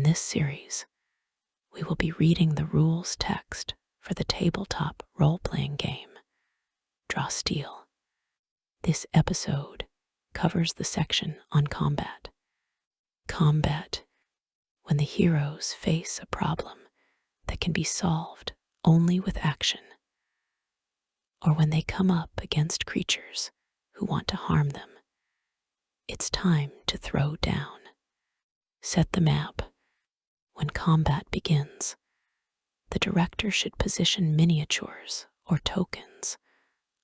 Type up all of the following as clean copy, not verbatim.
In this series, we will be reading the rules text for the tabletop role-playing game, Draw Steel. This episode covers the section on combat. Combat, when the heroes face a problem that can be solved only with action, or when they come up against creatures who want to harm them. It's time to throw down. Set the map. When combat begins, the director should position miniatures or tokens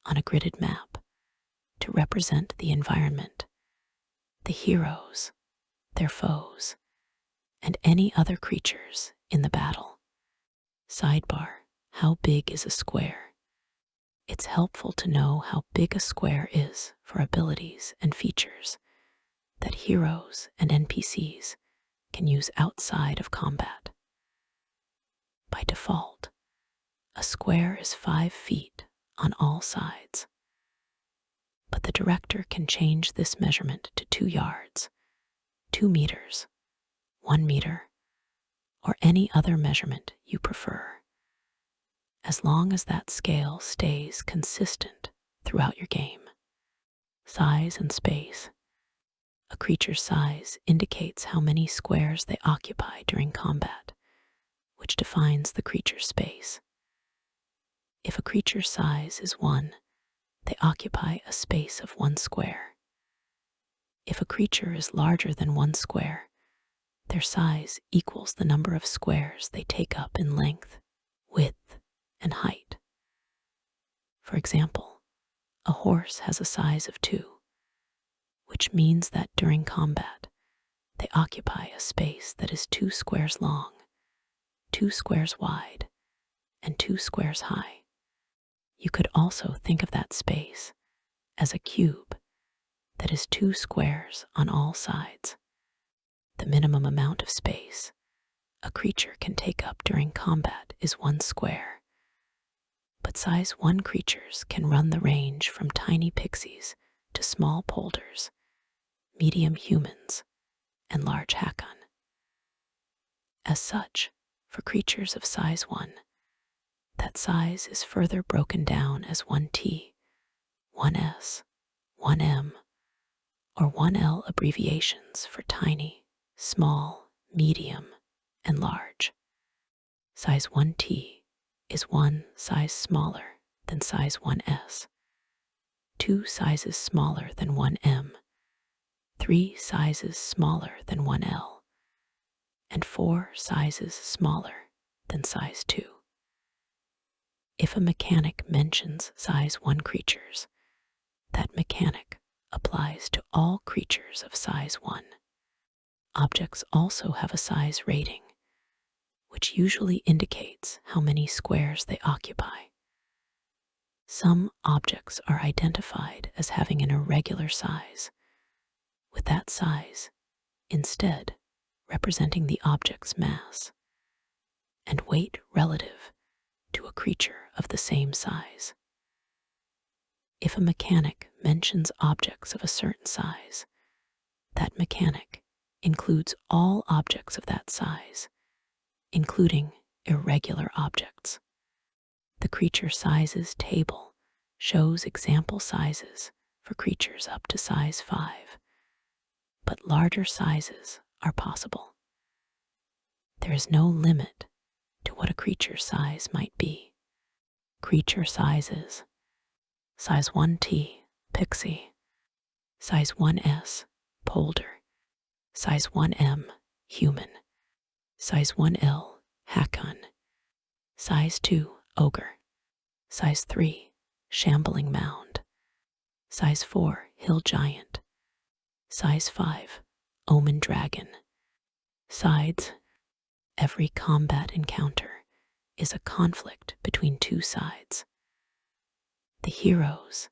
on a gridded map to represent the environment, the heroes, their foes, and any other creatures in the battle. Sidebar: how big is a square? It's helpful to know how big a square is for abilities and features that heroes and NPCs can use outside of combat. By default, a square is 5 feet on all sides, but the director can change this measurement to 2 yards, 2 meters, 1 meter, or any other measurement you prefer, as long as that scale stays consistent throughout your game. Size and space. A creature's size indicates how many squares they occupy during combat, which defines the creature's space. If a creature's size is 1, they occupy a space of 1 square. If a creature is larger than 1 square, their size equals the number of squares they take up in length, width, and height. For example, a horse has a size of 2, which means that during combat, they occupy a space that is 2 squares long, 2 squares wide, and 2 squares high. You could also think of that space as a cube that is 2 squares on all sides. The minimum amount of space a creature can take up during combat is 1 square, but size 1 creatures can run the range from tiny pixies to small polders, medium humans, and large Hakon. As such, for creatures of size 1, that size is further broken down as 1T, 1S, 1M, or 1L abbreviations for tiny, small, medium, and large. Size 1T is 1 size smaller than size 1S, 2 sizes smaller than 1M, 3 sizes smaller than 1L, and 4 sizes smaller than size 2. If a mechanic mentions size 1 creatures, that mechanic applies to all creatures of size 1. Objects also have a size rating, which usually indicates how many squares they occupy. Some objects are identified as having an irregular size, with that size instead representing the object's mass and weight relative to a creature of the same size. If a mechanic mentions objects of a certain size, that mechanic includes all objects of that size, including irregular objects. The creature sizes table shows example sizes for creatures up to size 5, but larger sizes are possible. There is no limit to what a creature's size might be. Creature sizes: size 1T, pixie; size 1S, polder; size 1M, human; size 1L, Hakon; size 2, ogre; size 3, shambling mound; size 4, hill giant; size 5, omen dragon. Sides: every combat encounter is a conflict between 2 sides. The heroes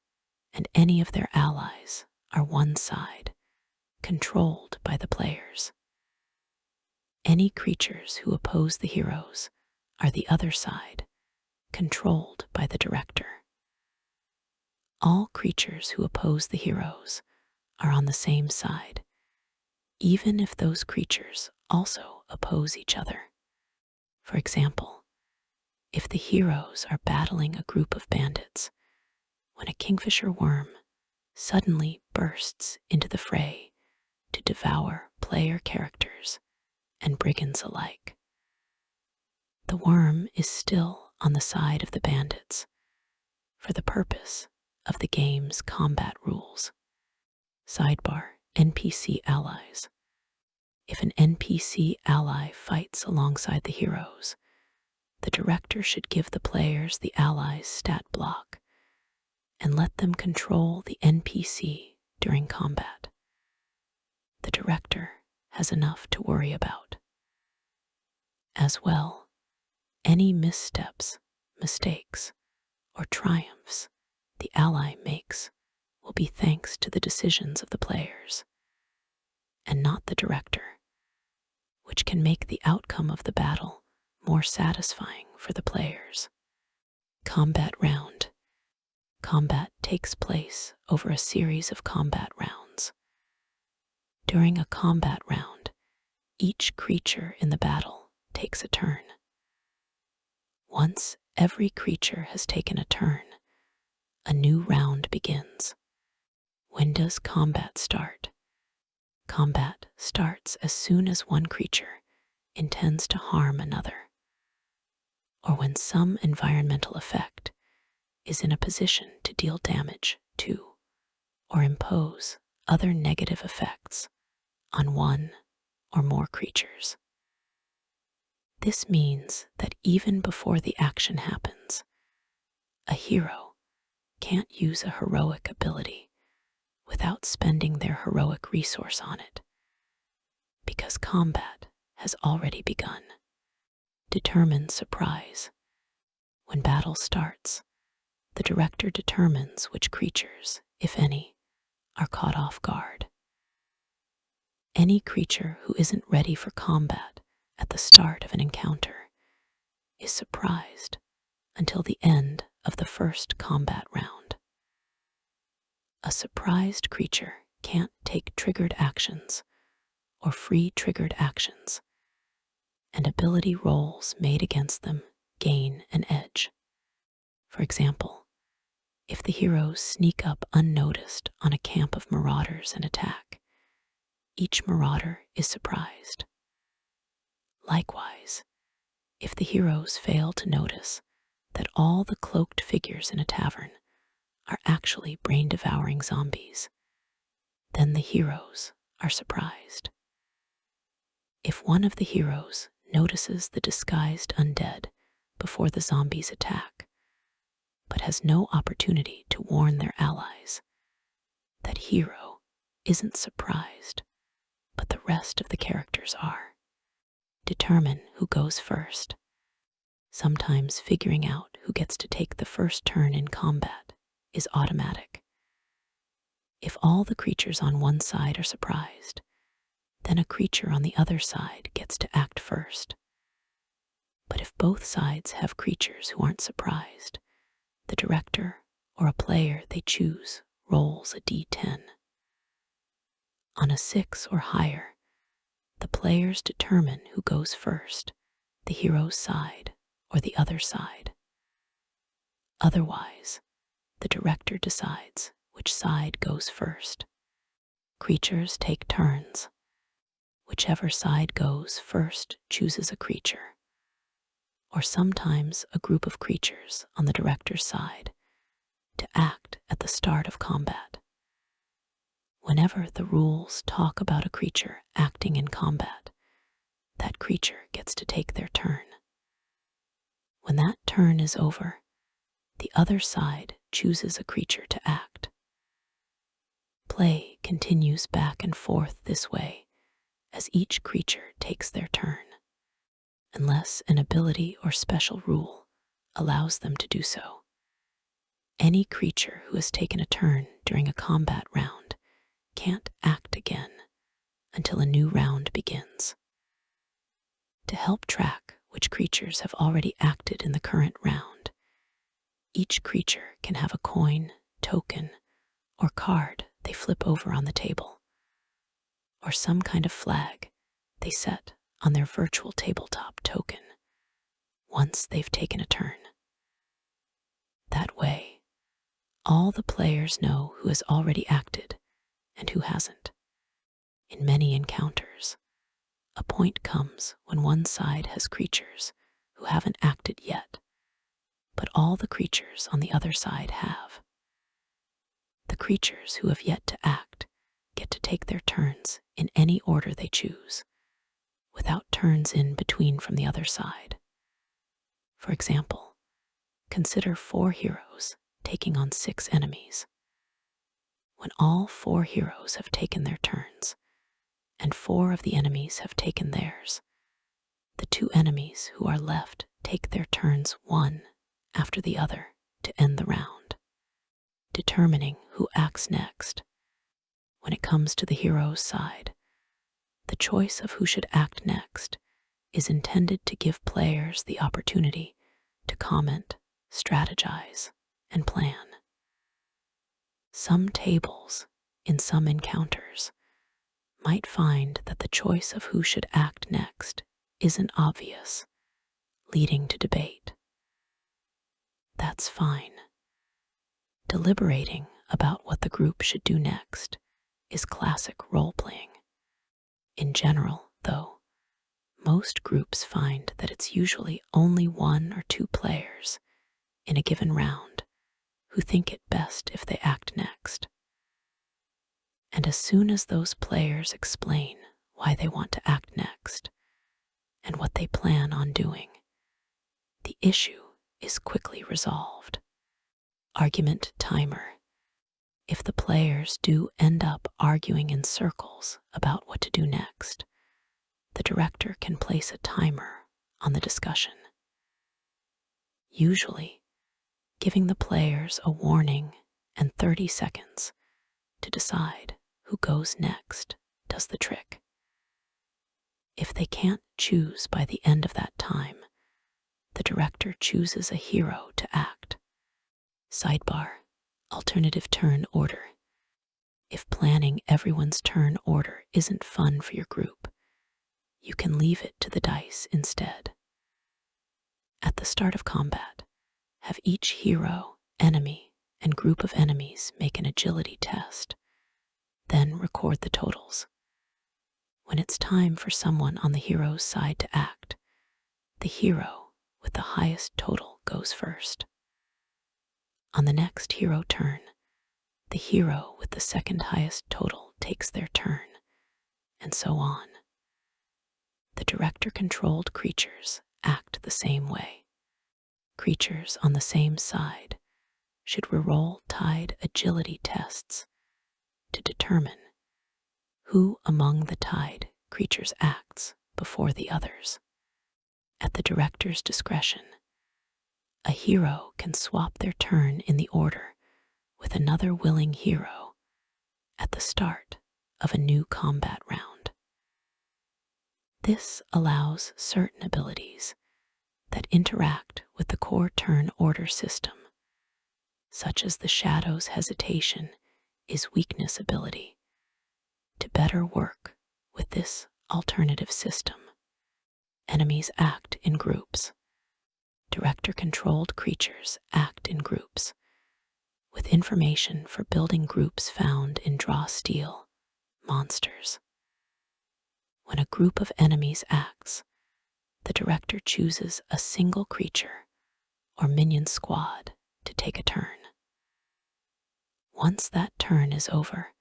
and any of their allies are 1 side, controlled by the players. Any creatures who oppose the heroes are the other side, controlled by the director. All creatures who oppose the heroes are on the same side, even if those creatures also oppose each other. For example, if the heroes are battling a group of bandits, when a kingfisher worm suddenly bursts into the fray to devour player characters and brigands alike, the worm is still on the side of the bandits for the purpose of the game's combat rules. Sidebar: NPC allies. If an NPC ally fights alongside the heroes, the director should give the players the allies' stat block and let them control the NPC during combat. The director has enough to worry about. As well, any missteps, mistakes, or triumphs the ally makes will be thanks to the decisions of the players, and not the director, which can make the outcome of the battle more satisfying for the players. Combat round. Combat takes place over a series of combat rounds. During a combat round, each creature in the battle takes a turn. Once every creature has taken a turn, a new round begins. When does combat start? Combat starts as soon as one creature intends to harm another, or when some environmental effect is in a position to deal damage to or impose other negative effects on one or more creatures. This means that even before the action happens, a hero can't use a heroic ability without spending their heroic resource on it, because combat has already begun. Determine surprise. When battle starts, the director determines which creatures, if any, are caught off guard. Any creature who isn't ready for combat at the start of an encounter is surprised until the end of the first combat round. A surprised creature can't take triggered actions or free triggered actions, and ability rolls made against them gain an edge. For example, if the heroes sneak up unnoticed on a camp of marauders and attack, each marauder is surprised. Likewise, if the heroes fail to notice that all the cloaked figures in a tavern are actually brain-devouring zombies, then the heroes are surprised. If one of the heroes notices the disguised undead before the zombies attack, but has no opportunity to warn their allies, that hero isn't surprised, but the rest of the characters are. Determine who goes first. Sometimes figuring out who gets to take the first turn in combat is automatic. If all the creatures on one side are surprised, then a creature on the other side gets to act first. But if both sides have creatures who aren't surprised, the director or a player they choose rolls a d10. On a 6 or higher, the players determine who goes first, the hero's side or the other side. Otherwise, the director decides which side goes first. Creatures take turns. Whichever side goes first chooses a creature, or sometimes a group of creatures on the director's side, to act at the start of combat. Whenever the rules talk about a creature acting in combat, that creature gets to take their turn. When that turn is over, the other side chooses a creature to act. Play continues back and forth this way as each creature takes their turn, unless an ability or special rule allows them to do so. Any creature who has taken a turn during a combat round can't act again until a new round begins. To help track which creatures have already acted in the current round, each creature can have a coin, token, or card they flip over on the table, or some kind of flag they set on their virtual tabletop token once they've taken a turn. That way, all the players know who has already acted and who hasn't. In many encounters, a point comes when one side has creatures who haven't acted yet, but all the creatures on the other side have. The creatures who have yet to act get to take their turns in any order they choose, without turns in between from the other side. For example, consider 4 heroes taking on 6 enemies. When all 4 heroes have taken their turns, and 4 of the enemies have taken theirs, the 2 enemies who are left take their turns one after the other to end the round, determining who acts next. When it comes to the hero's side, the choice of who should act next is intended to give players the opportunity to comment, strategize, and plan. Some tables, in some encounters, might find that the choice of who should act next isn't obvious, leading to debate. That's fine. Deliberating about what the group should do next is classic role-playing. In general, though, most groups find that it's usually only 1 or 2 players in a given round who think it best if they act next. And as soon as those players explain why they want to act next and what they plan on doing, the issue is quickly resolved. Argument timer. If the players do end up arguing in circles about what to do next, the director can place a timer on the discussion, usually giving the players a warning and 30 seconds to decide who goes next does the trick. If they can't choose by the end of that time, the director chooses a hero to act. Sidebar: alternative turn order. If planning everyone's turn order isn't fun for your group, you can leave it to the dice instead. At the start of combat, have each hero, enemy, and group of enemies make an agility test, then record the totals. When it's time for someone on the hero's side to act, the hero with the highest total goes first. On the next hero turn, the hero with the second highest total takes their turn, and so on. The director-controlled creatures act the same way. Creatures on the same side should reroll tied agility tests to determine who among the tied creatures acts before the others. At the director's discretion, a hero can swap their turn in the order with another willing hero at the start of a new combat round. This allows certain abilities that interact with the core turn order system, such as the Shadow's Hesitation is Weakness ability, to better work with this alternative system. Enemies act in groups. Director-controlled creatures act in groups, with information for building groups found in Draw Steel, Monsters. When a group of enemies acts, the director chooses a single creature or minion squad to take a turn. Once that turn is over,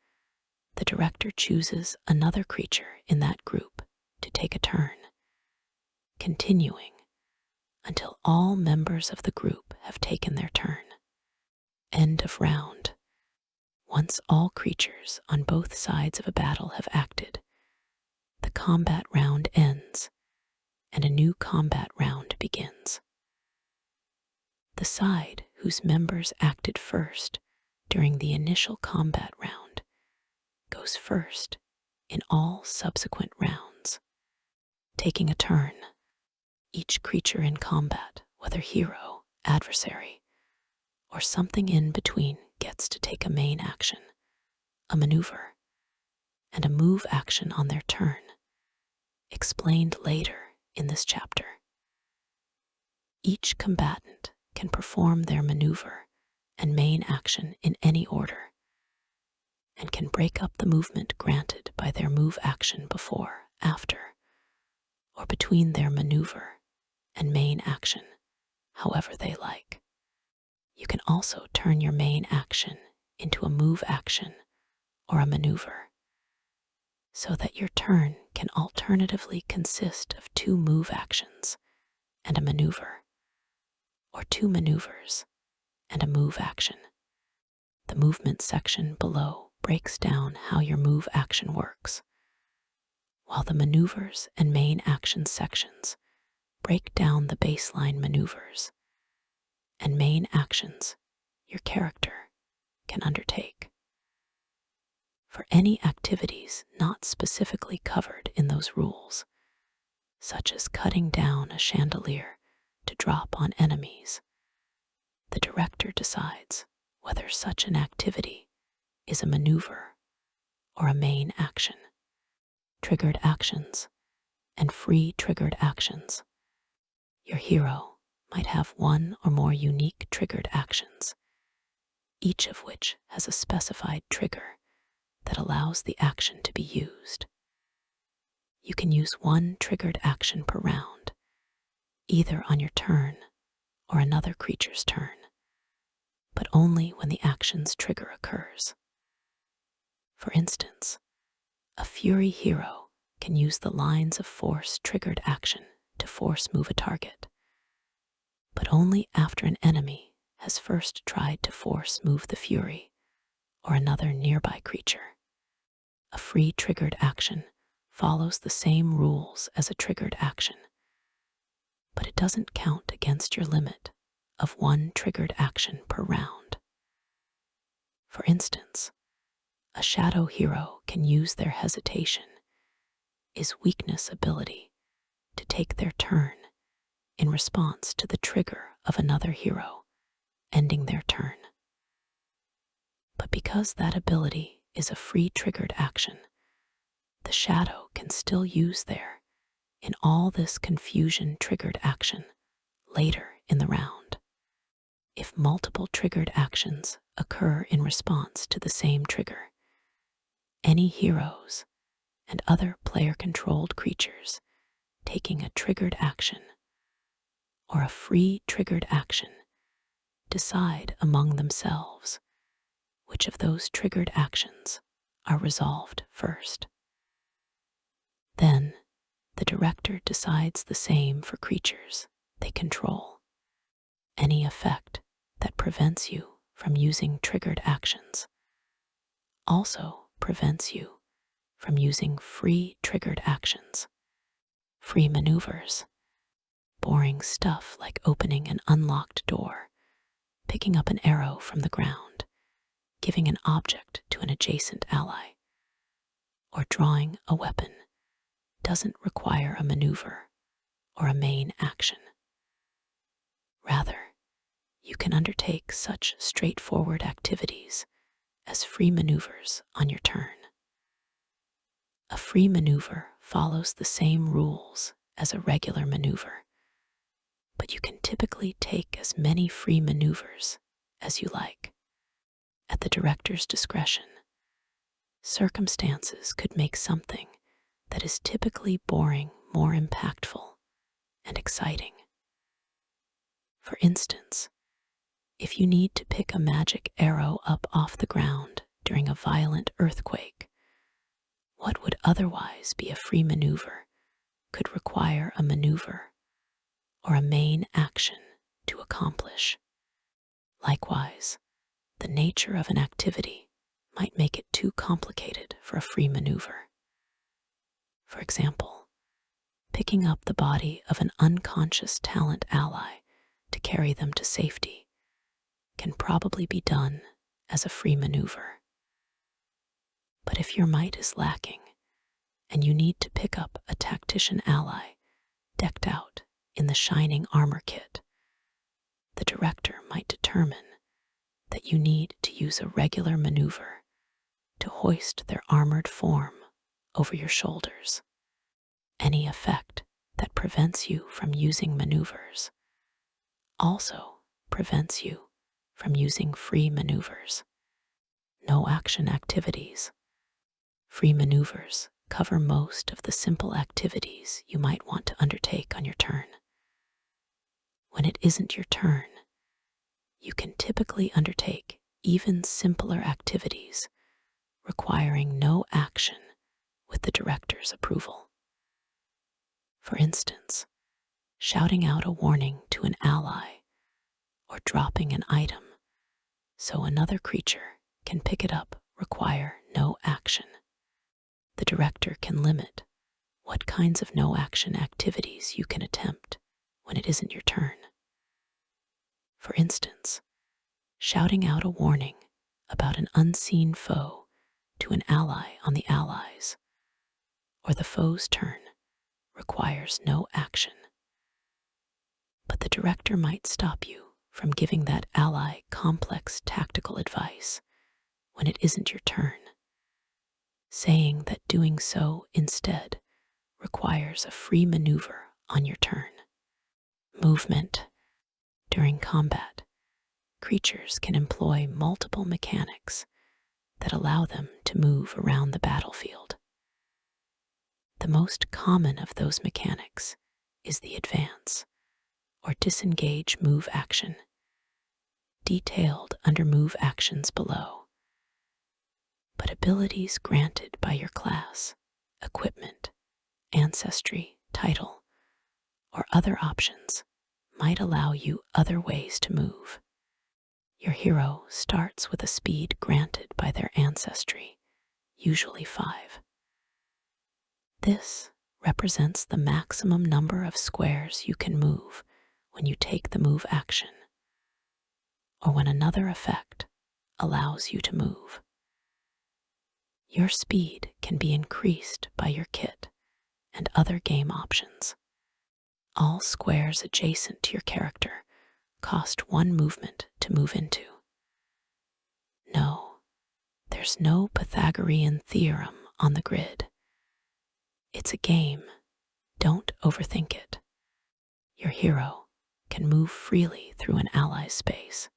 the director chooses another creature in that group to take a turn, continuing until all members of the group have taken their turn. End of round. Once all creatures on both sides of a battle have acted, the combat round ends and a new combat round begins. The side whose members acted first during the initial combat round goes first in all subsequent rounds, taking a turn. Each creature in combat, whether hero, adversary, or something in between, gets to take a main action, a maneuver, and a move action on their turn, explained later in this chapter. Each combatant can perform their maneuver and main action in any order, and can break up the movement granted by their move action before, after, or between their maneuver and main action, however they like. You can also turn your main action into a move action or a maneuver, so that your turn can alternatively consist of 2 move actions and a maneuver, or 2 maneuvers and a move action. The movement section below breaks down how your move action works, while the maneuvers and main action sections break down the baseline maneuvers and main actions your character can undertake. For any activities not specifically covered in those rules, such as cutting down a chandelier to drop on enemies, the director decides whether such an activity is a maneuver or a main action. Triggered actions and free triggered actions. Your hero might have 1 or more unique triggered actions, each of which has a specified trigger that allows the action to be used. You can use 1 triggered action per round, either on your turn or another creature's turn, but only when the action's trigger occurs. For instance, a Fury hero can use the Lines of Force triggered action to force move a target, but only after an enemy has first tried to force move the Fury or another nearby creature. A free triggered action follows the same rules as a triggered action, but it doesn't count against your limit of 1 triggered action per round. For instance, a Shadow hero can use their hesitation, is weakness ability, to take their turn in response to the trigger of another hero, ending their turn. But because that ability is a free triggered action, the Shadow can still use there in all this confusion triggered action later in the round. If multiple triggered actions occur in response to the same trigger, any heroes and other player-controlled creatures taking a triggered action or a free triggered action decide among themselves which of those triggered actions are resolved first. Then, the director decides the same for creatures they control. Any effect that prevents you from using triggered actions also prevents you from using free triggered actions. Free maneuvers, boring stuff like opening an unlocked door, picking up an arrow from the ground, giving an object to an adjacent ally, or drawing a weapon, doesn't require a maneuver or a main action. Rather, you can undertake such straightforward activities as free maneuvers on your turn. A free maneuver follows the same rules as a regular maneuver, but you can typically take as many free maneuvers as you like. At the director's discretion, circumstances could make something that is typically boring more impactful and exciting. For instance, if you need to pick a magic arrow up off the ground during a violent earthquake, what would otherwise be a free maneuver could require a maneuver or a main action to accomplish. Likewise, the nature of an activity might make it too complicated for a free maneuver. For example, picking up the body of an unconscious talent ally to carry them to safety can probably be done as a free maneuver. But if your might is lacking and you need to pick up a tactician ally decked out in the shining armor kit, the director might determine that you need to use a regular maneuver to hoist their armored form over your shoulders. any effect that prevents you from using maneuvers also prevents you from using free maneuvers. No action activities. Free maneuvers cover most of the simple activities you might want to undertake on your turn. When it isn't your turn, you can typically undertake even simpler activities requiring no action with the director's approval. For instance, shouting out a warning to an ally or dropping an item so another creature can pick it up require no action. The director can limit what kinds of no-action activities you can attempt when it isn't your turn. For instance, shouting out a warning about an unseen foe to an ally on the allies or the foe's turn requires no action. But the director might stop you from giving that ally complex tactical advice when it isn't your turn, saying that doing so instead requires a free maneuver on your turn. Movement. During combat, creatures can employ multiple mechanics that allow them to move around the battlefield. The most common of those mechanics is the advance or disengage move action, detailed under move actions below. But abilities granted by your class, equipment, ancestry, title, or other options might allow you other ways to move. Your hero starts with a speed granted by their ancestry, usually 5. This represents the maximum number of squares you can move when you take the move action, or when another effect allows you to move. Your speed can be increased by your kit and other game options. All squares adjacent to your character cost 1 movement to move into. No, there's no Pythagorean theorem on the grid. It's a game. Don't overthink it. Your hero can move freely through an ally's space.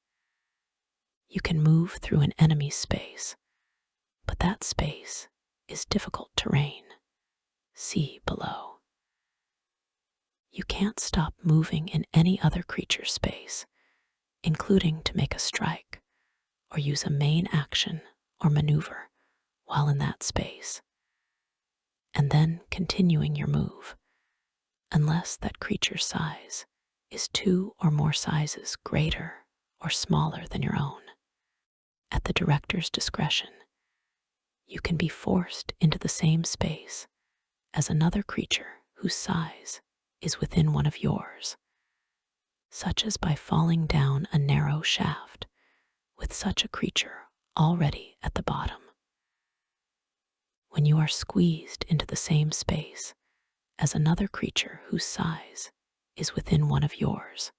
You can move through an enemy's space, but that space is difficult terrain. See below. You can't stop moving in any other creature's space, including to make a strike or use a main action or maneuver while in that space, and then continuing your move, unless that creature's size is 2 or more sizes greater or smaller than your own. At the director's discretion, you can be forced into the same space as another creature whose size is within one of yours, such as by falling down a narrow shaft with such a creature already at the bottom. When you are squeezed into the same space as another creature whose size is within one of yours,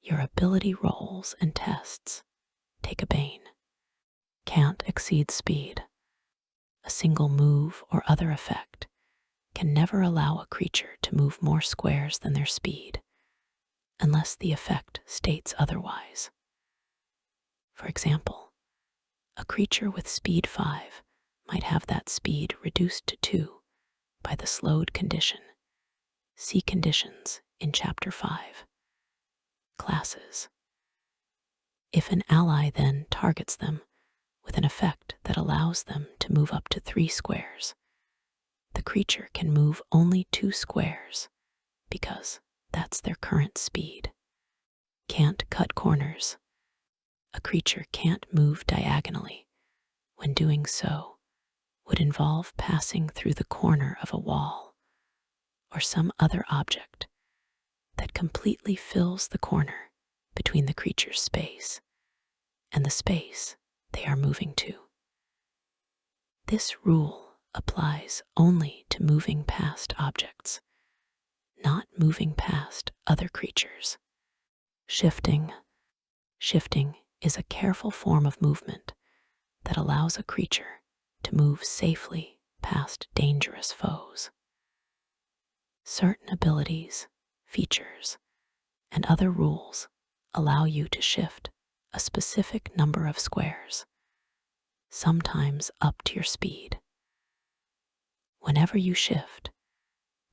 your ability rolls and tests take a bane. Can't exceed speed. A single move or other effect can never allow a creature to move more squares than their speed, unless the effect states otherwise. For example, a creature with speed 5 might have that speed reduced to 2 by the slowed condition. See conditions in Chapter 5. Classes. If an ally then targets them with an effect that allows them to move up to 3 squares, the creature can move only 2 squares because that's their current speed. Can't cut corners. A creature can't move diagonally. When doing so would involve passing through the corner of a wall or some other object that completely fills the corner between the creature's space and the space they are moving to. This rule applies only to moving past objects, not moving past other creatures. Shifting. Shifting is a careful form of movement that allows a creature to move safely past dangerous foes. Certain abilities, features, and other rules allow you to shift a specific number of squares, sometimes up to your speed. Whenever you shift,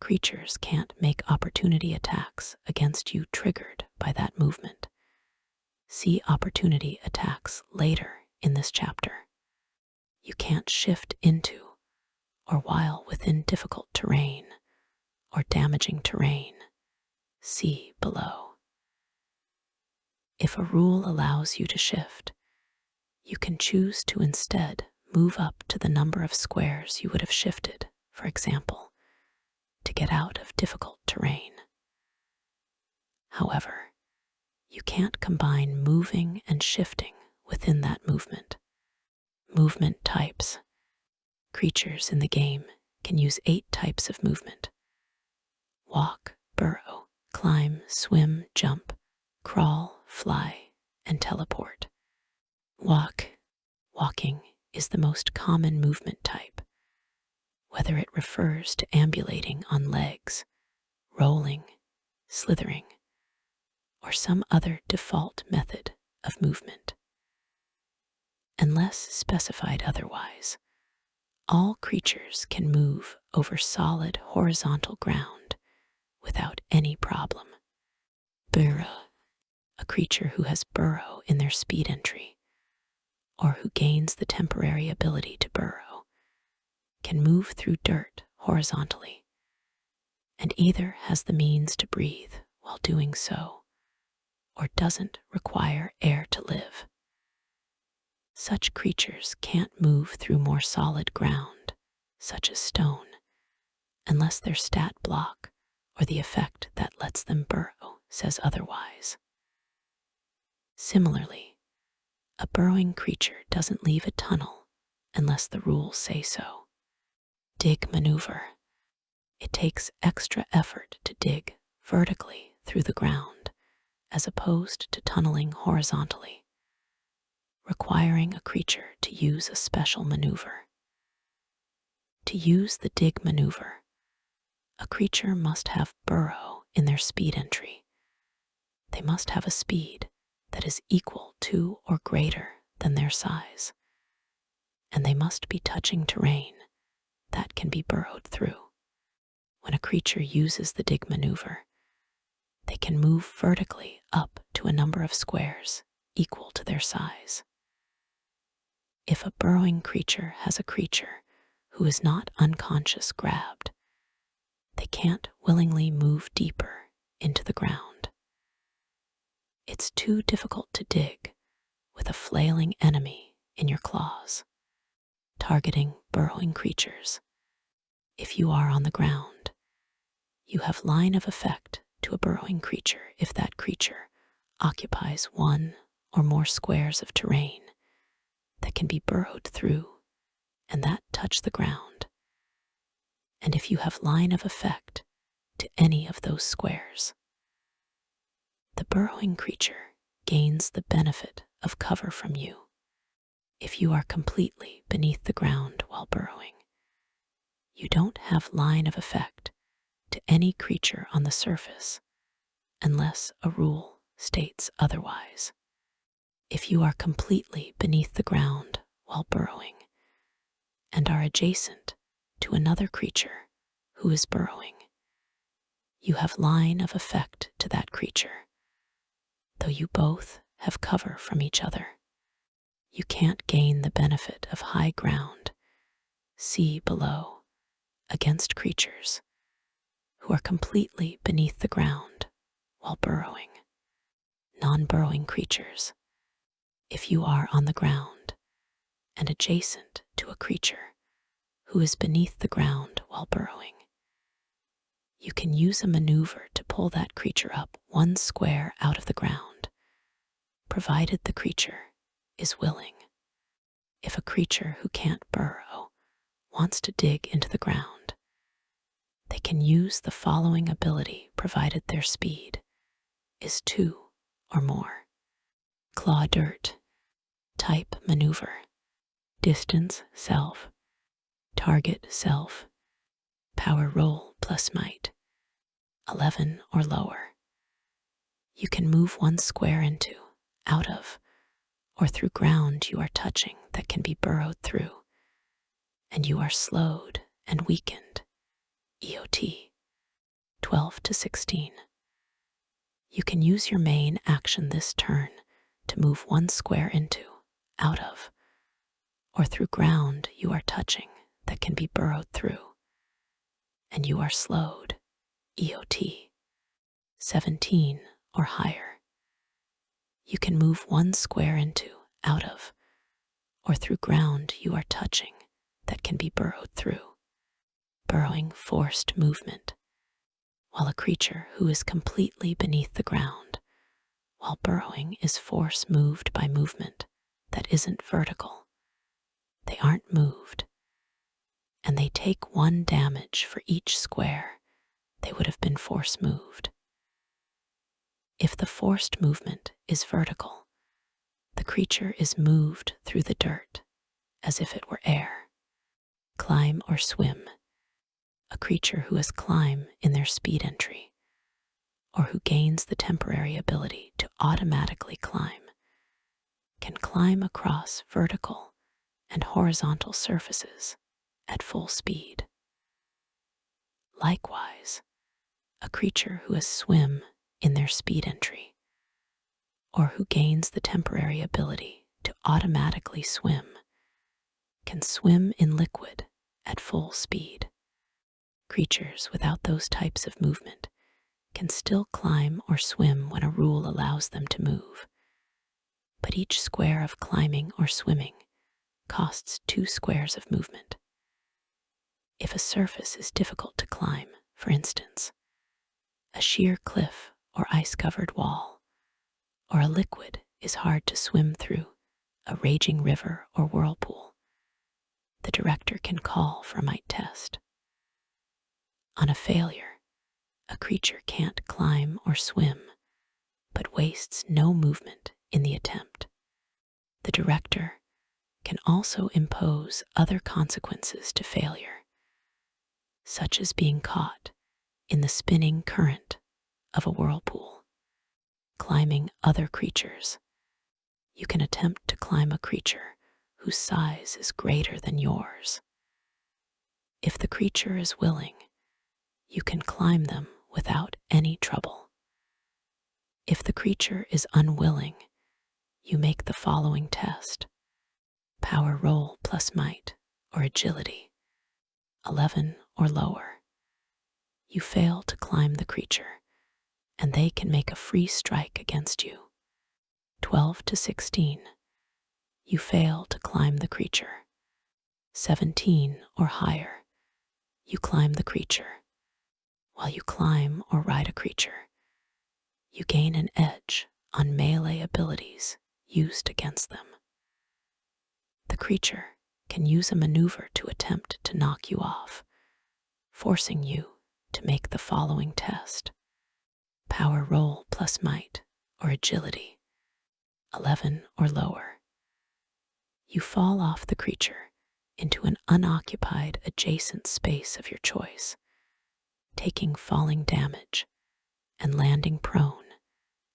creatures can't make opportunity attacks against you triggered by that movement. See opportunity attacks later in this chapter. You can't shift into or while within difficult terrain or damaging terrain. See below. If a rule allows you to shift, you can choose to instead move up to the number of squares you would have shifted, for example, to get out of difficult terrain. However, you can't combine moving and shifting within that movement. Movement types. Creatures in the game can use 8 types of movement: walk, burrow, climb, swim, jump, crawl, fly, and teleport. Walking is the most common movement type, whether it refers to ambulating on legs, rolling, slithering, or some other default method of movement. Unless specified otherwise, all creatures can move over solid horizontal ground without any problem. Burrow, a creature who has burrow in their speed entry, or who gains the temporary ability to burrow, can move through dirt horizontally, and either has the means to breathe while doing so, or doesn't require air to live. Such creatures can't move through more solid ground, such as stone, unless their stat block or the effect that lets them burrow says otherwise. Similarly, a burrowing creature doesn't leave a tunnel unless the rules say so. Dig maneuver. It takes extra effort to dig vertically through the ground as opposed to tunneling horizontally, requiring a creature to use a special maneuver. To use the dig maneuver, a creature must have burrow in their speed entry. They must have a speed that is equal to or greater than their size, and they must be touching terrain that can be burrowed through. When a creature uses the dig maneuver, they can move vertically up to a number of squares equal to their size. If a burrowing creature has a creature who is not unconscious grabbed, they can't willingly move deeper into the ground. It's too difficult to dig with a flailing enemy in your claws. Targeting burrowing creatures. If you are on the ground, you have line of effect to a burrowing creature if that creature occupies one or more squares of terrain that can be burrowed through and that touch the ground, and if you have line of effect to any of those squares. The burrowing creature gains the benefit of cover from you if you are completely beneath the ground while burrowing. You don't have line of effect to any creature on the surface unless a rule states otherwise. If you are completely beneath the ground while burrowing and are adjacent to another creature who is burrowing, you have line of effect to that creature, though you both have cover from each other. You can't gain the benefit of high ground, see below, against creatures who are completely beneath the ground while burrowing. Non-burrowing creatures. If you are on the ground and adjacent to a creature who is beneath the ground while burrowing, you can use a maneuver to pull that creature up one square out of the ground, provided the creature is willing. If a creature who can't burrow wants to dig into the ground, they can use the following ability provided their speed is 2 or more. Claw dirt. Type maneuver. Distance self. Target self. Power roll plus might. 11 or lower. You can move one square into, out of, or through ground you are touching that can be burrowed through, and you are slowed and weakened. EOT. 12 to 16. You can use your main action this turn to move one square into, out of, or through ground you are touching that can be burrowed through, and you are slowed. EOT. 17 or higher. You can move one square into, out of, or through ground you are touching that can be burrowed through. Burrowing forced movement. While a creature who is completely beneath the ground, while burrowing is force moved by movement that isn't vertical. They aren't moved, and they take 1 damage for each square they would have been force moved. If the forced movement is vertical, the creature is moved through the dirt as if it were air. Climb or swim. A creature who has climb in their speed entry, or who gains the temporary ability to automatically climb, can climb across vertical and horizontal surfaces at full speed. Likewise, a creature who has swim in their speed entry, or who gains the temporary ability to automatically swim, can swim in liquid at full speed. Creatures without those types of movement can still climb or swim when a rule allows them to move, but each square of climbing or swimming costs 2 squares of movement. If a surface is difficult to climb, for instance, a sheer cliff or ice-covered wall, or a liquid is hard to swim through, a raging river or whirlpool, the director can call for a might test. On a failure, a creature can't climb or swim, but wastes no movement in the attempt. The director can also impose other consequences to failure, such as being caught in the spinning current of a whirlpool, climbing other creatures. You can attempt to climb a creature whose size is greater than yours. If the creature is willing, you can climb them without any trouble. If the creature is unwilling, you make the following test. Power roll plus might or agility, 11 or lower. You fail to climb the creature, and they can make a free strike against you. 12 to 16. You fail to climb the creature. 17 or higher. You climb the creature. While you climb or ride a creature, you gain an edge on melee abilities used against them. The creature can use a maneuver to attempt to knock you off, forcing you to make the following test. Power roll plus might or agility, 11 or lower. You fall off the creature into an unoccupied adjacent space of your choice, taking falling damage and landing prone,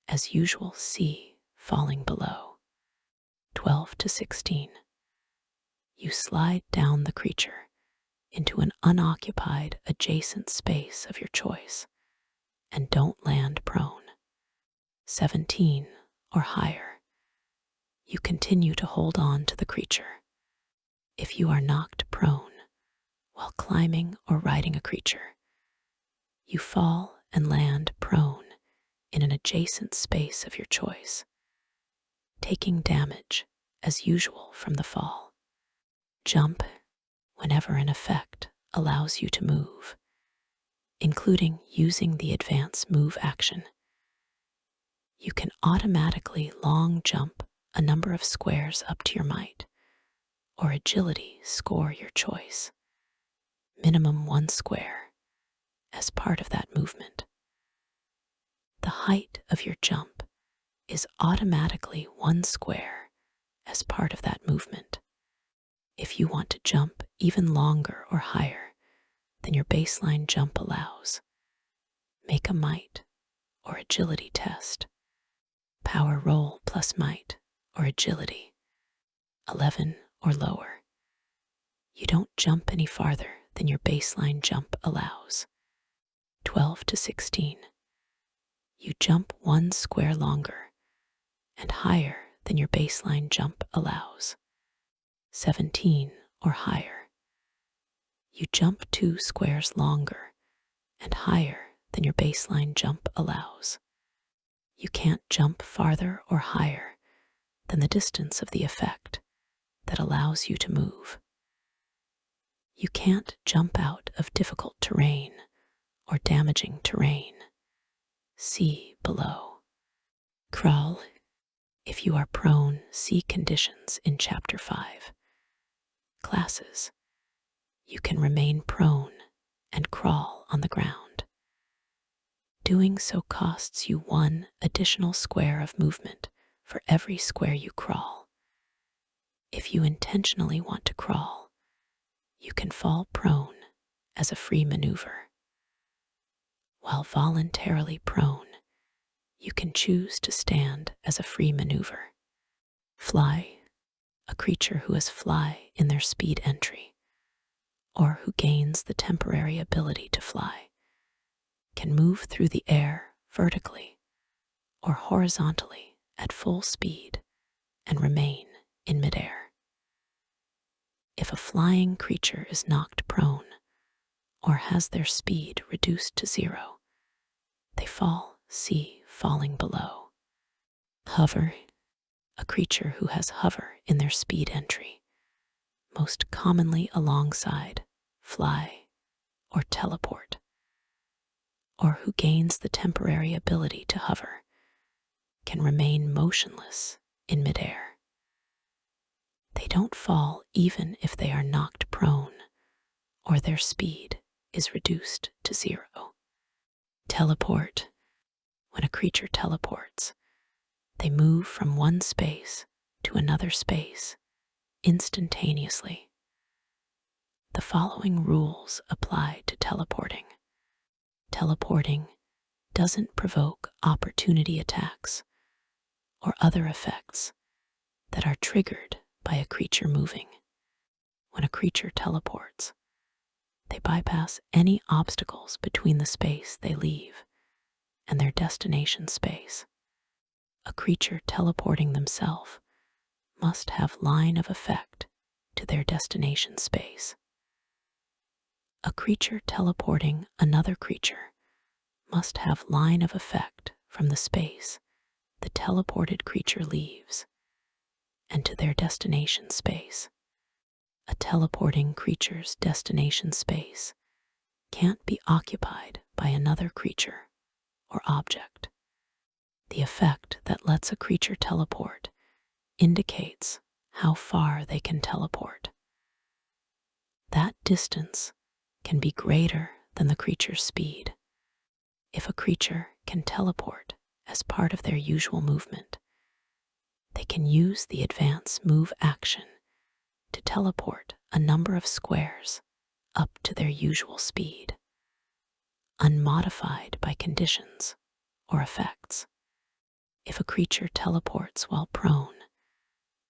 as usual. See falling below. 12 to 16. You slide down the creature into an unoccupied adjacent space of your choice and don't land prone. 17 or higher. You continue to hold on to the creature. If you are knocked prone while climbing or riding a creature, you fall and land prone in an adjacent space of your choice, taking damage as usual from the fall. Jump whenever an effect allows you to move, including using the advance move action. You can automatically long jump a number of squares up to your might, or agility score your choice, minimum 1 square, as part of that movement. The height of your jump is automatically 1 square as part of that movement. If you want to jump even longer or higher than your baseline jump allows, Make a might or agility test. Power roll plus might or agility, 11 or lower. You don't jump any farther than your baseline jump allows, 12 to 16. You jump 1 square longer and higher than your baseline jump allows, 17 or higher. You jump 2 squares longer and higher than your baseline jump allows. You can't jump farther or higher than the distance of the effect that allows you to move. You can't jump out of difficult terrain or damaging terrain. See below. Crawl. If you are prone, see conditions in Chapter 5. Classes. You can remain prone and crawl on the ground. Doing so costs you 1 additional square of movement for every square you crawl. If you intentionally want to crawl, you can fall prone as a free maneuver. While voluntarily prone, you can choose to stand as a free maneuver. Fly. A creature who has fly in their speed entry, or who gains the temporary ability to fly, can move through the air vertically or horizontally at full speed and remain in midair. If a flying creature is knocked prone or has their speed reduced to 0, they fall, see falling below. Hover. A creature who has hover in their speed entry, most commonly alongside fly or teleport, or who gains the temporary ability to hover, can remain motionless in midair. They don't fall even if they are knocked prone or their speed is reduced to 0. Teleport. When a creature teleports, they move from one space to another space instantaneously. The following rules apply to teleporting. Teleporting doesn't provoke opportunity attacks or other effects that are triggered by a creature moving. When a creature teleports, they bypass any obstacles between the space they leave and their destination space. A creature teleporting themselves must have line of effect to their destination space. A creature teleporting another creature must have line of effect from the space the teleported creature leaves and to their destination space. A teleporting creature's destination space can't be occupied by another creature or object. The effect that lets a creature teleport indicates how far they can teleport. That distance can be greater than the creature's speed. If a creature can teleport as part of their usual movement, they can use the advance move action to teleport a number of squares up to their usual speed, unmodified by conditions or effects. If a creature teleports while prone,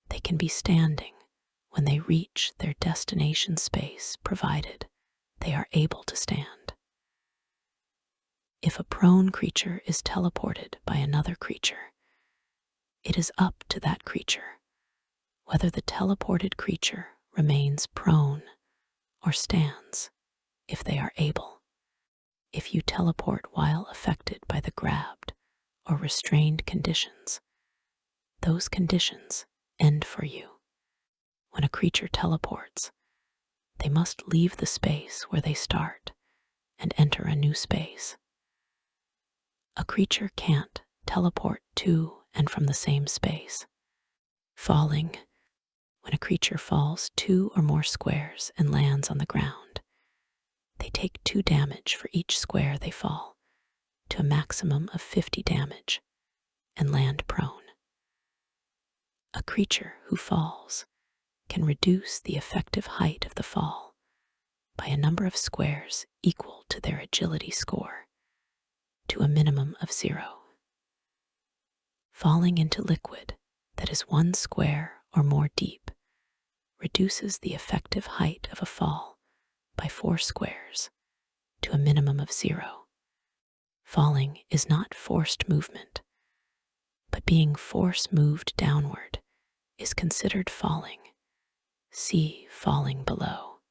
they can be standing when they reach their destination space, provided they are able to stand. If a prone creature is teleported by another creature, it is up to that creature whether the teleported creature remains prone or stands if they are able. If you teleport while affected by the grabbed or restrained conditions, those conditions end for you. When a creature teleports, they must leave the space where they start and enter a new space. A creature can't teleport to and from the same space. Falling. When a creature falls 2 or more squares and lands on the ground, they take 2 damage for each square they fall, to a maximum of 50 damage, and land prone. A creature who falls can reduce the effective height of the fall by a number of squares equal to their agility score. to a minimum of 0. Falling into liquid that is 1 square or more deep reduces the effective height of a fall by 4 squares to a minimum of 0. Falling is not forced movement, but being force moved downward is considered falling. See falling below.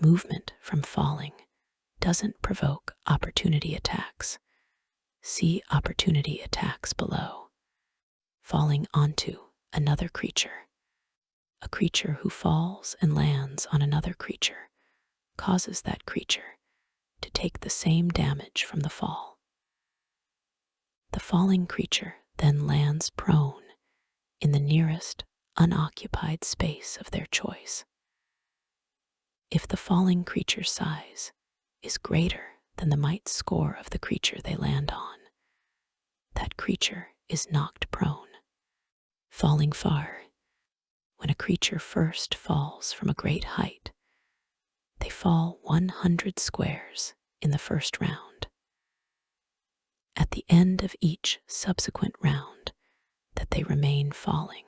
Movement from falling doesn't provoke opportunity attacks. See opportunity attacks below. Falling onto another creature. A creature who falls and lands on another creature causes that creature to take the same damage from the fall. The falling creature then lands prone in the nearest unoccupied space of their choice. If the falling creature's size is greater than the might score of the creature they land on, that creature is knocked prone. Falling far. When a creature first falls from a great height, they fall 100 squares in the first round. At the end of each subsequent round that they remain falling,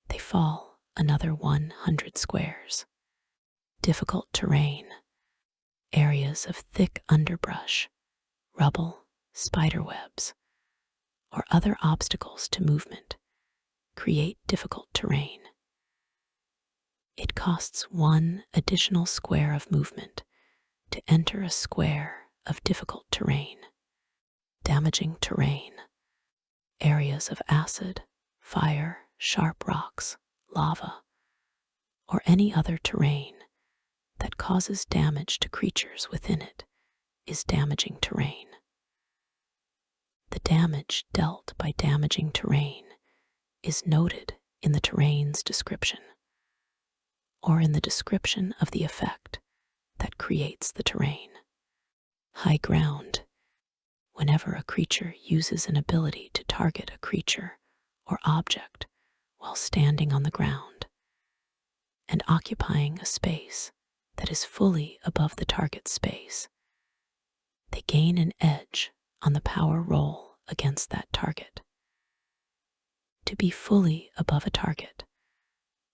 they fall another 100 squares. Difficult terrain, areas of thick underbrush, rubble, spiderwebs, or other obstacles to movement create difficult terrain. It costs 1 additional square of movement to enter a square of difficult terrain. Damaging terrain, areas of acid, fire, sharp rocks, lava, or any other terrain that causes damage to creatures within it is damaging terrain. The damage dealt by damaging terrain is noted in the terrain's description, or in the description of the effect that creates the terrain. High ground. Whenever a creature uses an ability to target a creature or object while standing on the ground and occupying a space that is fully above the target space, they gain an edge on the power roll against that target. To be fully above a target,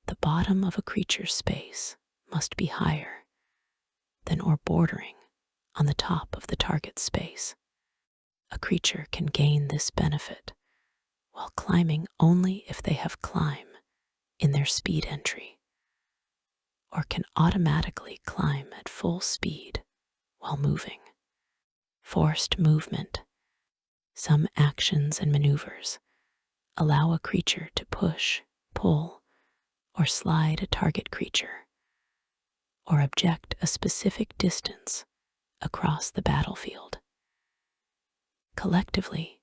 the bottom of a creature's space must be higher than or bordering on the top of the target space. A creature can gain this benefit while climbing only if they have climb in their speed entry, or can automatically climb at full speed while moving. Forced movement. Some actions and maneuvers allow a creature to push, pull, or slide a target creature, or object a specific distance across the battlefield. Collectively,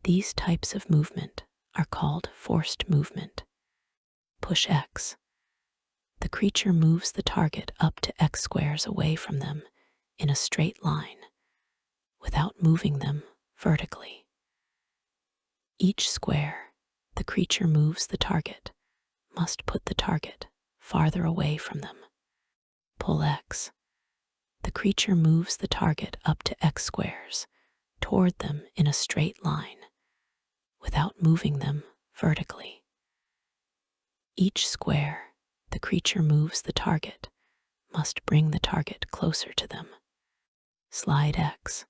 these types of movement are called forced movement. Push X. The creature moves the target up to X squares away from them in a straight line without moving them vertically. Each square the creature moves the target must put the target farther away from them. Pull X. The creature moves the target up to X squares toward them in a straight line without moving them vertically. Each square the creature moves the target must bring the target closer to them. Slide X.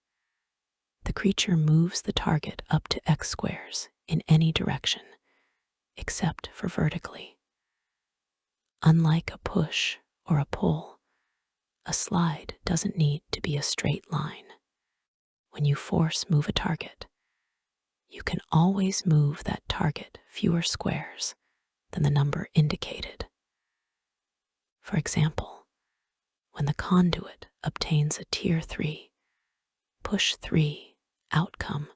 The creature moves the target up to X squares in any direction except for vertically. Unlike a push or a pull, a slide doesn't need to be a straight line. When you force move a target, you can always move that target fewer squares than the number indicated. For example, when the conduit obtains a Tier 3, push 3 outcome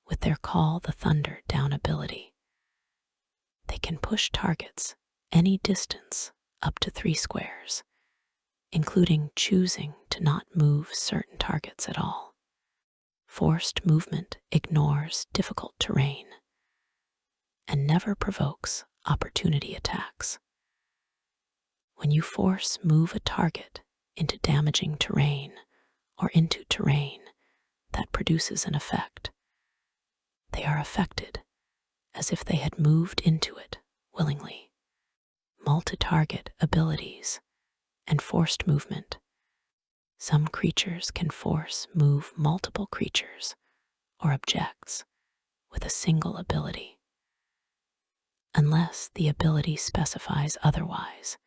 with their Call the Thunder down ability, they can push targets any distance up to 3 squares, including choosing to not move certain targets at all. Forced movement ignores difficult terrain and never provokes opportunity attacks. When you force move a target into damaging terrain or into terrain that produces an effect. They are affected as if they had moved into it willingly. Multi-target abilities and forced movement. Some creatures can force move multiple creatures or objects with a single ability. Unless the ability specifies otherwise,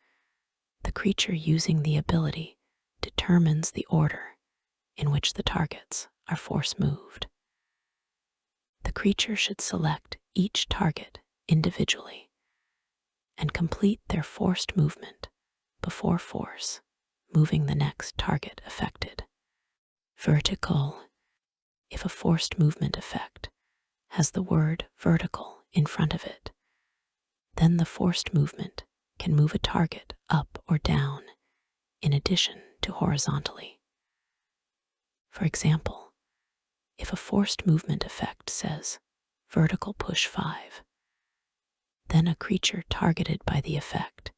the creature using the ability determines the order in which the targets are force moved. The creature should select each target individually and complete their forced movement before force moving the next target affected. Vertical. If a forced movement effect has the word vertical in front of it, then the forced movement can move a target up or down in addition to horizontally. For example, if a forced movement effect says vertical push 5, then a creature targeted by the effect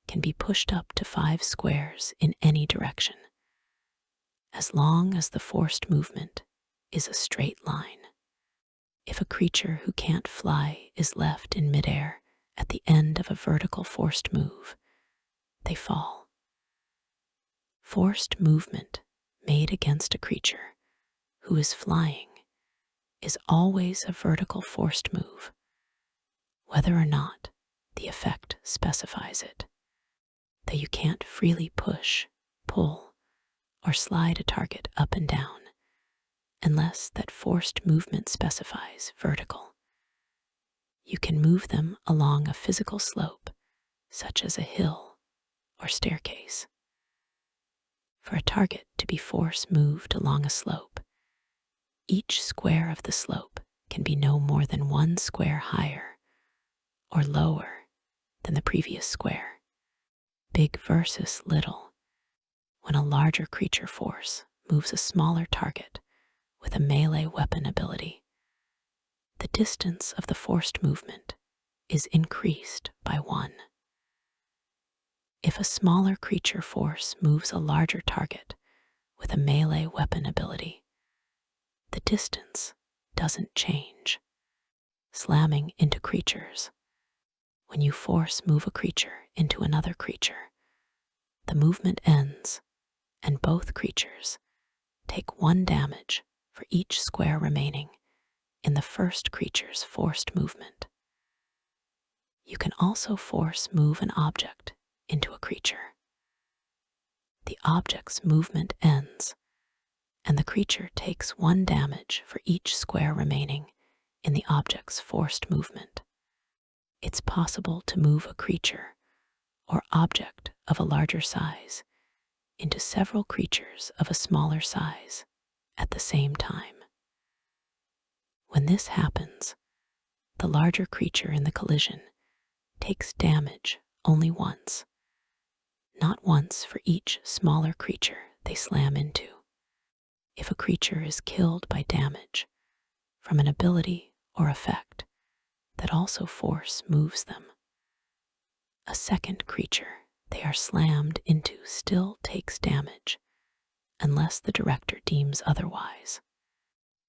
can be pushed up to 5 squares in any direction, as long as the forced movement is a straight line. If a creature who can't fly is left in midair at the end of a vertical forced move, they fall. Forced movement made against a creature who is flying is always a vertical forced move, whether or not the effect specifies it. Though you can't freely push, pull, or slide a target up and down unless that forced movement specifies vertical. You can move them along a physical slope, such as a hill or staircase. For a target to be force moved along a slope, each square of the slope can be no more than 1 square higher or lower than the previous square. Big versus little. When a larger creature force moves a smaller target with a melee weapon ability, the distance of the forced movement is increased by 1. If a smaller creature force moves a larger target with a melee weapon ability, the distance doesn't change. Slamming into creatures. When you force move a creature into another creature, the movement ends and both creatures take 1 damage for each square remaining in the first creature's forced movement. You can also force move an object into a creature. The object's movement ends, and the creature takes 1 damage for each square remaining in the object's forced movement. It's possible to move a creature or object of a larger size into several creatures of a smaller size at the same time. When this happens, the larger creature in the collision takes damage only once, not once for each smaller creature they slam into. If a creature is killed by damage from an ability or effect that also force moves them, a second creature they are slammed into still takes damage unless the director deems otherwise.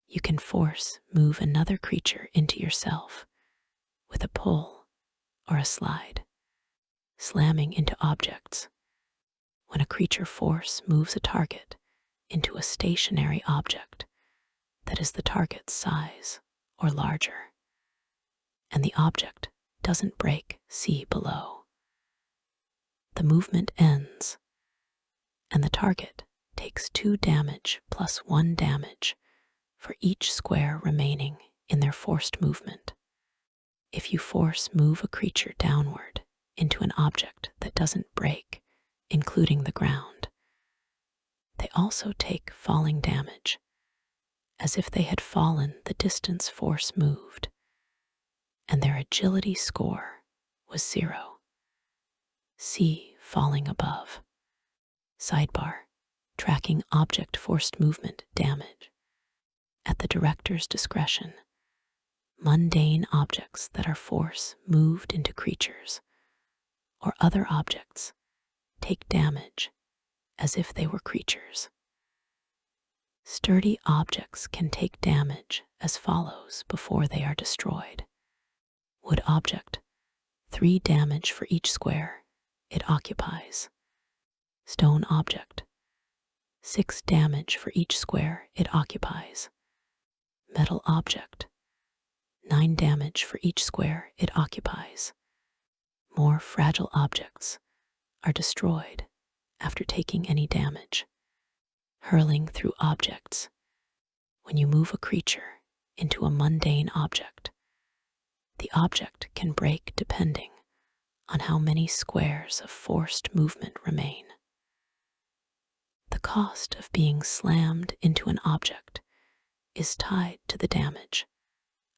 You can force move another creature into yourself with a pull or a slide. Slamming into objects. When a creature force moves a target into a stationary object that is the target's size or larger, and the object doesn't break, see below. The movement ends, and the target takes 2 damage plus 1 damage for each square remaining in their forced movement. If you force move a creature downward into an object that doesn't break, including the ground, they also take falling damage, as if they had fallen the distance force moved, and their agility score was 0. See falling above. Sidebar, tracking object forced movement damage. At the director's discretion, mundane objects that are force moved into creatures or other objects take damage as if they were creatures. Sturdy objects can take damage as follows before they are destroyed. Wood object, 3 damage for each square it occupies. Stone object, 6 damage for each square it occupies. Metal object, 9 damage for each square it occupies. More fragile objects are destroyed after taking any damage. Hurling through objects. When you move a creature into a mundane object, the object can break depending on how many squares of forced movement remain. The cost of being slammed into an object is tied to the damage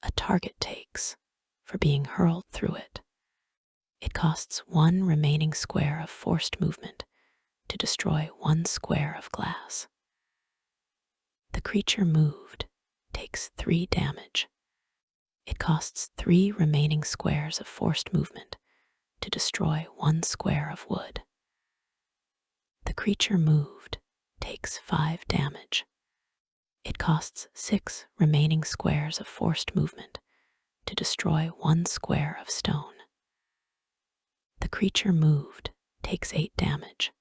a target takes for being hurled through it. It costs 1 remaining square of forced movement to destroy 1 square of glass. The creature moved takes 3 damage. It costs 3 remaining squares of forced movement to destroy 1 square of wood. The creature moved takes 5 damage. It costs 6 remaining squares of forced movement to destroy 1 square of stone. The creature moved takes 8 damage.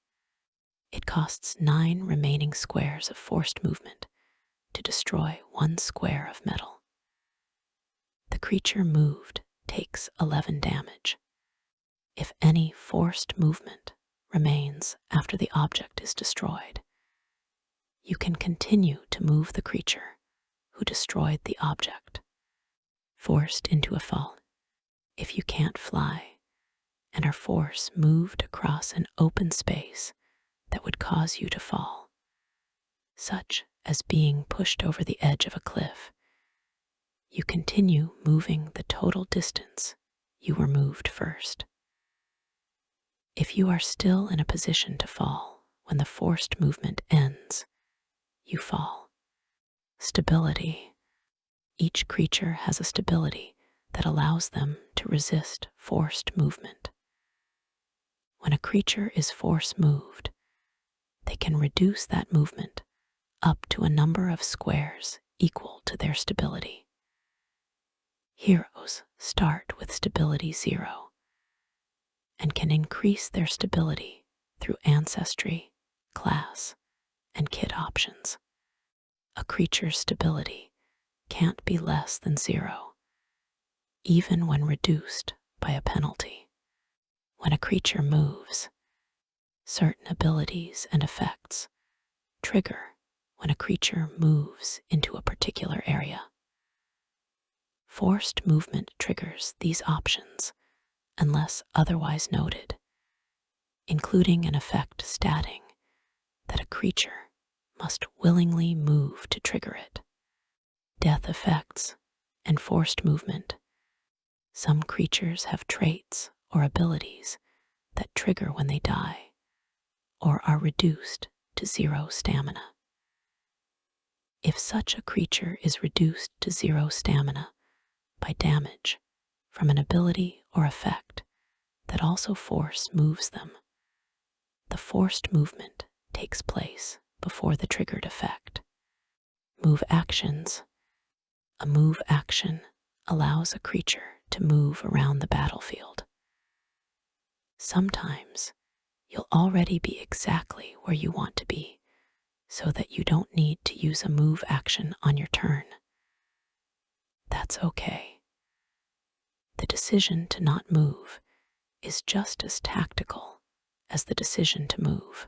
It costs 9 remaining squares of forced movement to destroy 1 square of metal. The creature moved takes 11 damage. If any forced movement remains after the object is destroyed, you can continue to move the creature who destroyed the object. Forced into a fall. If you can't fly and are force moved across an open space that would cause you to fall, such as being pushed over the edge of a cliff, you continue moving the total distance you were moved first. If you are still in a position to fall when the forced movement ends, you fall. Stability. Each creature has a stability that allows them to resist forced movement. When a creature is force moved, they can reduce that movement up to a number of squares equal to their stability. Heroes start with stability 0 and can increase their stability through ancestry, class, and kit options. A creature's stability can't be less than 0, even when reduced by a penalty. When a creature moves, certain abilities and effects trigger when a creature moves into a particular area. Forced movement triggers these options unless otherwise noted, including an effect stating that a creature must willingly move to trigger it. Death effects and forced movement. Some creatures have traits or abilities that trigger when they die or are reduced to 0 stamina. If such a creature is reduced to 0 stamina by damage from an ability or effect that also force moves them, the forced movement takes place before the triggered effect. Move actions. A move action allows a creature to move around the battlefield. Sometimes you'll already be exactly where you want to be, so that you don't need to use a move action on your turn. That's okay. The decision to not move is just as tactical as the decision to move.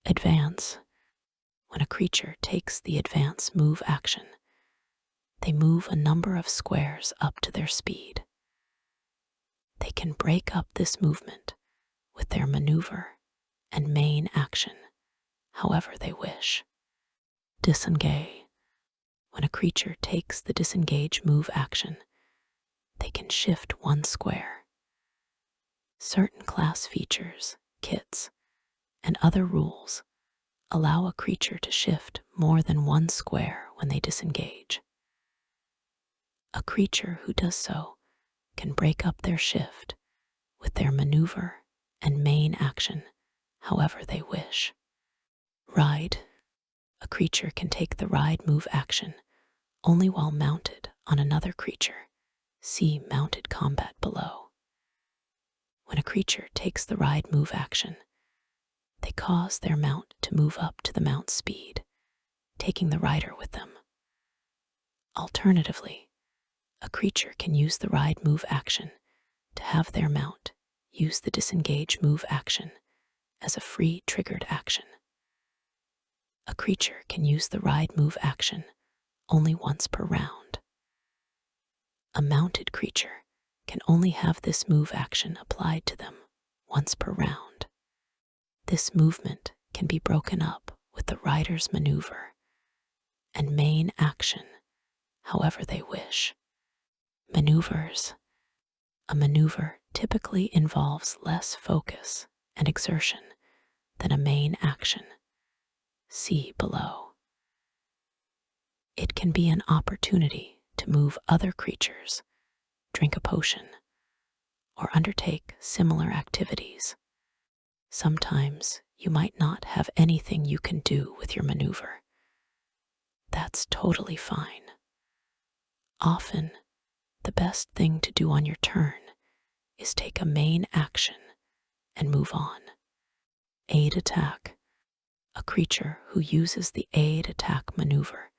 Advance. When a creature takes the advance move action, they move a number of squares up to their speed. They can break up this movement with their maneuver and main action however they wish. Disengage. When a creature takes the disengage move action, they can shift 1 square. Certain class features, kits, and other rules allow a creature to shift more than 1 square when they disengage. A creature who does so can break up their shift with their maneuver and main action however they wish. Ride. A creature can take the ride move action only while mounted on another creature. See mounted combat below. When a creature takes the ride move action, they cause their mount to move up to the mount speed, taking the rider with them. Alternatively, a creature can use the ride move action to have their mount use the disengage move action as a free triggered action. A creature can use the ride move action only once per round. A mounted creature can only have this move action applied to them once per round. This movement can be broken up with the rider's maneuver and main action however they wish. Maneuvers. A maneuver typically involves less focus and exertion than a main action. See below. It can be an opportunity to move other creatures, drink a potion, or undertake similar activities. Sometimes you might not have anything you can do with your maneuver. That's totally fine. Often, the best thing to do on your turn is take a main action and move on. Aid attack. A creature who uses the aid attack maneuver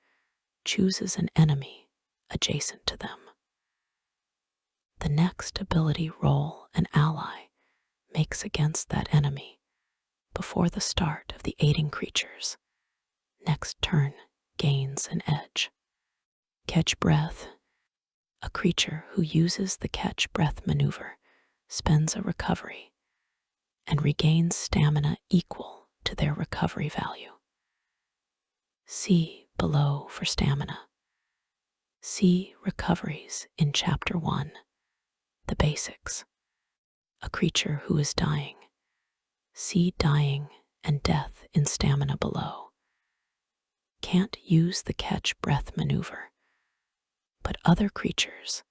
chooses an enemy adjacent to them. The next ability roll an ally makes against that enemy before the start of the aiding creature's next turn gains an edge. Catch breath. A creature who uses the catch breath maneuver spends a recovery and regains stamina equal to their recovery value. See below for stamina. See recoveries in Chapter 1, the basics. A creature who is dying. See dying and death in stamina below. Can't use the catch breath maneuver, but other creatures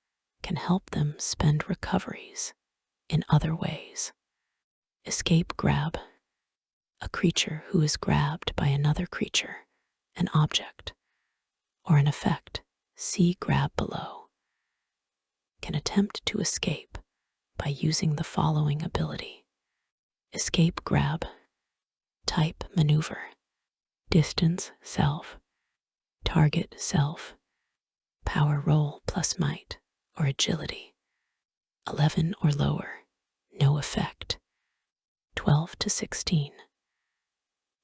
can help them spend recoveries in other ways. Escape grab. A creature who is grabbed by another creature, an object, or an effect, see grab below, can attempt to escape by using the following ability. Escape grab. Type maneuver. Distance self. Target self. Power roll plus might or agility. 11 or lower. No effect. 12 to 16.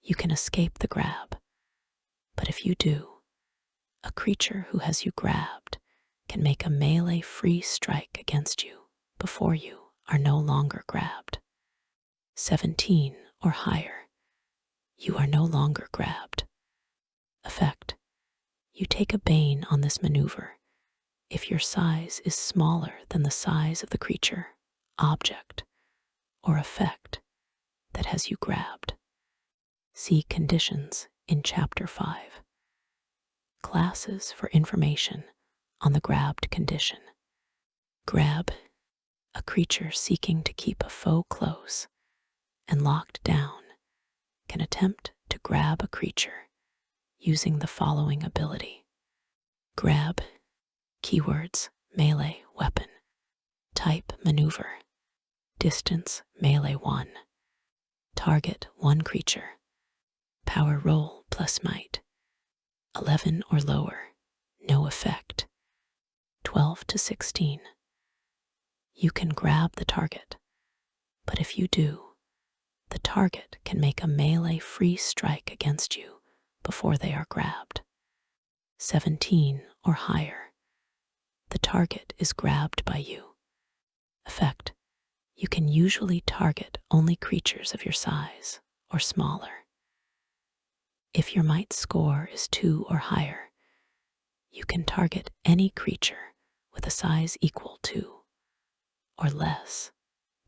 You can escape the grab, but if you do, a creature who has you grabbed can make a melee free strike against you before you are no longer grabbed. 17 or higher. You are no longer grabbed. Effect. You take a bane on this maneuver if your size is smaller than the size of the creature, object, or effect that has you grabbed. See conditions in Chapter 5. Classes for information on the grabbed condition. Grab. A creature seeking to keep a foe close and locked down can attempt to grab a creature using the following ability. Grab. Keywords, melee weapon. Type maneuver. Distance melee 1. Target 1 creature. Power roll plus might. 11 or lower. No effect. 12 to 16. You can grab the target, but if you do, the target can make a melee free strike against you before they are grabbed. 17 or higher. The target is grabbed by you. Effect. You can usually target only creatures of your size or smaller. If your might score is 2 or higher, you can target any creature with a size equal to or less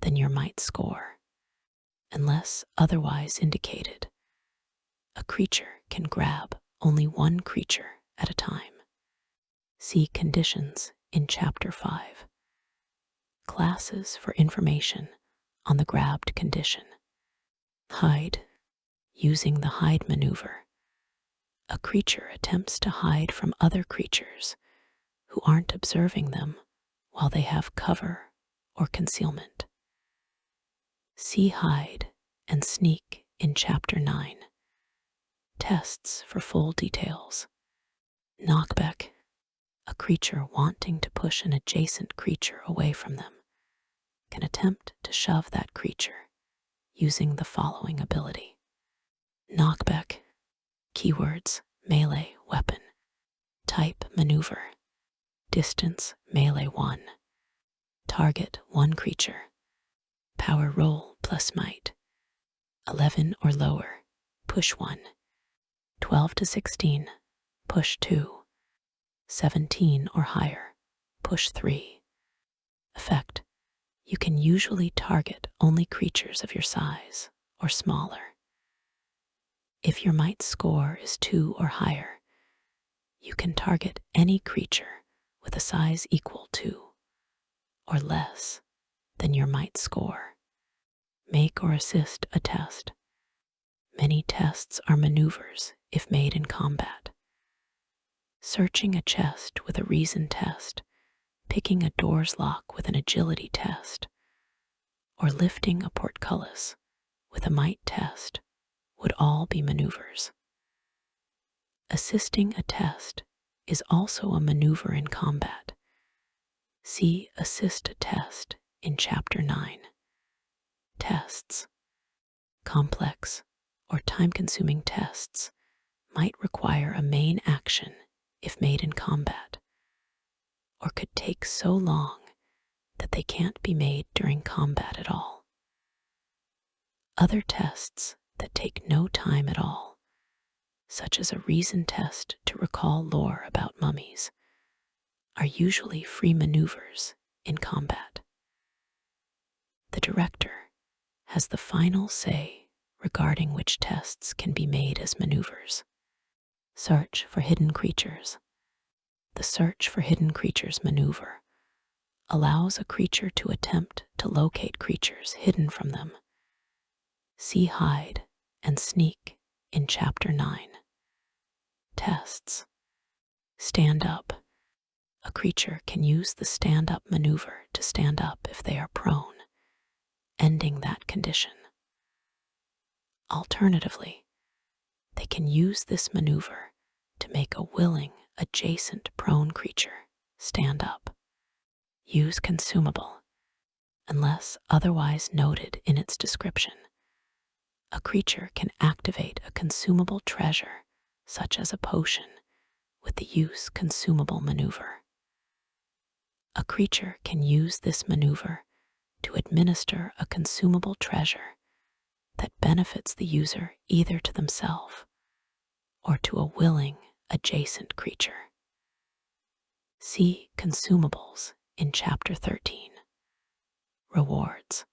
than your might score. Unless otherwise indicated, a creature can grab only one creature at a time. See conditions in Chapter 5. Classes for information on the grabbed condition. Hide. Using the hide maneuver, A creature attempts to hide from other creatures who aren't observing them while they have cover or concealment. See hide and sneak in Chapter 9. Tests for full details. Knockback. A creature wanting to push an adjacent creature away from them can attempt to shove that creature using the following ability. Knockback. Keywords: melee weapon. Type: maneuver. Distance: melee 1. Target: 1 creature. Power roll plus might. 11 or lower, push 1. 12 to 16, push 2. 17 or higher, push 3. Effect: you can usually target only creatures of your size or smaller. If your might score is 2 or higher, you can target any creature with a size equal to or less than your might score. Make or assist a test. Many tests are maneuvers if made in combat. Searching a chest with a reason test, picking a door's lock with an agility test, or lifting a portcullis with a might test would all be maneuvers. Assisting a test is also a maneuver in combat. See Assist a Test in Chapter 9. Tests. Complex or time-consuming tests might require a main action if made in combat, or could take so long that they can't be made during combat at all. Other tests that take no time at all, such as a reason test to recall lore about mummies, are usually free maneuvers in combat. The director has the final say regarding which tests can be made as maneuvers. Search for hidden creatures. The Search for Hidden Creatures maneuver allows a creature to attempt to locate creatures hidden from them. See Hide and Sneak in Chapter 9. Tests. Stand up. A creature can use the stand-up maneuver to stand up if they are prone, ending that condition. Alternatively, they can use this maneuver to make a willing adjacent prone creature stand up. Use consumable, unless otherwise noted in its description. A creature can activate a consumable treasure, such as a potion, with the use consumable maneuver. A creature can use this maneuver to administer a consumable treasure that benefits the user either to themselves or to a willing adjacent creature. See Consumables in Chapter 13. Rewards.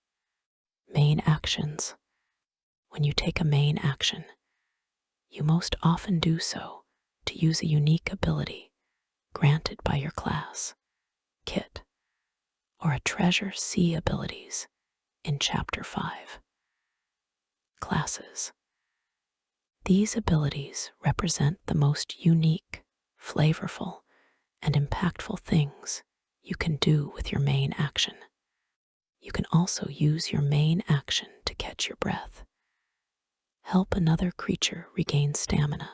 Main actions. When you take a main action, you most often do so to use a unique ability granted by your class, kit, or a treasure C abilities in Chapter 5. Classes. These abilities represent the most unique, flavorful, and impactful things you can do with your main action. You can also use your main action to catch your breath, help another creature regain stamina,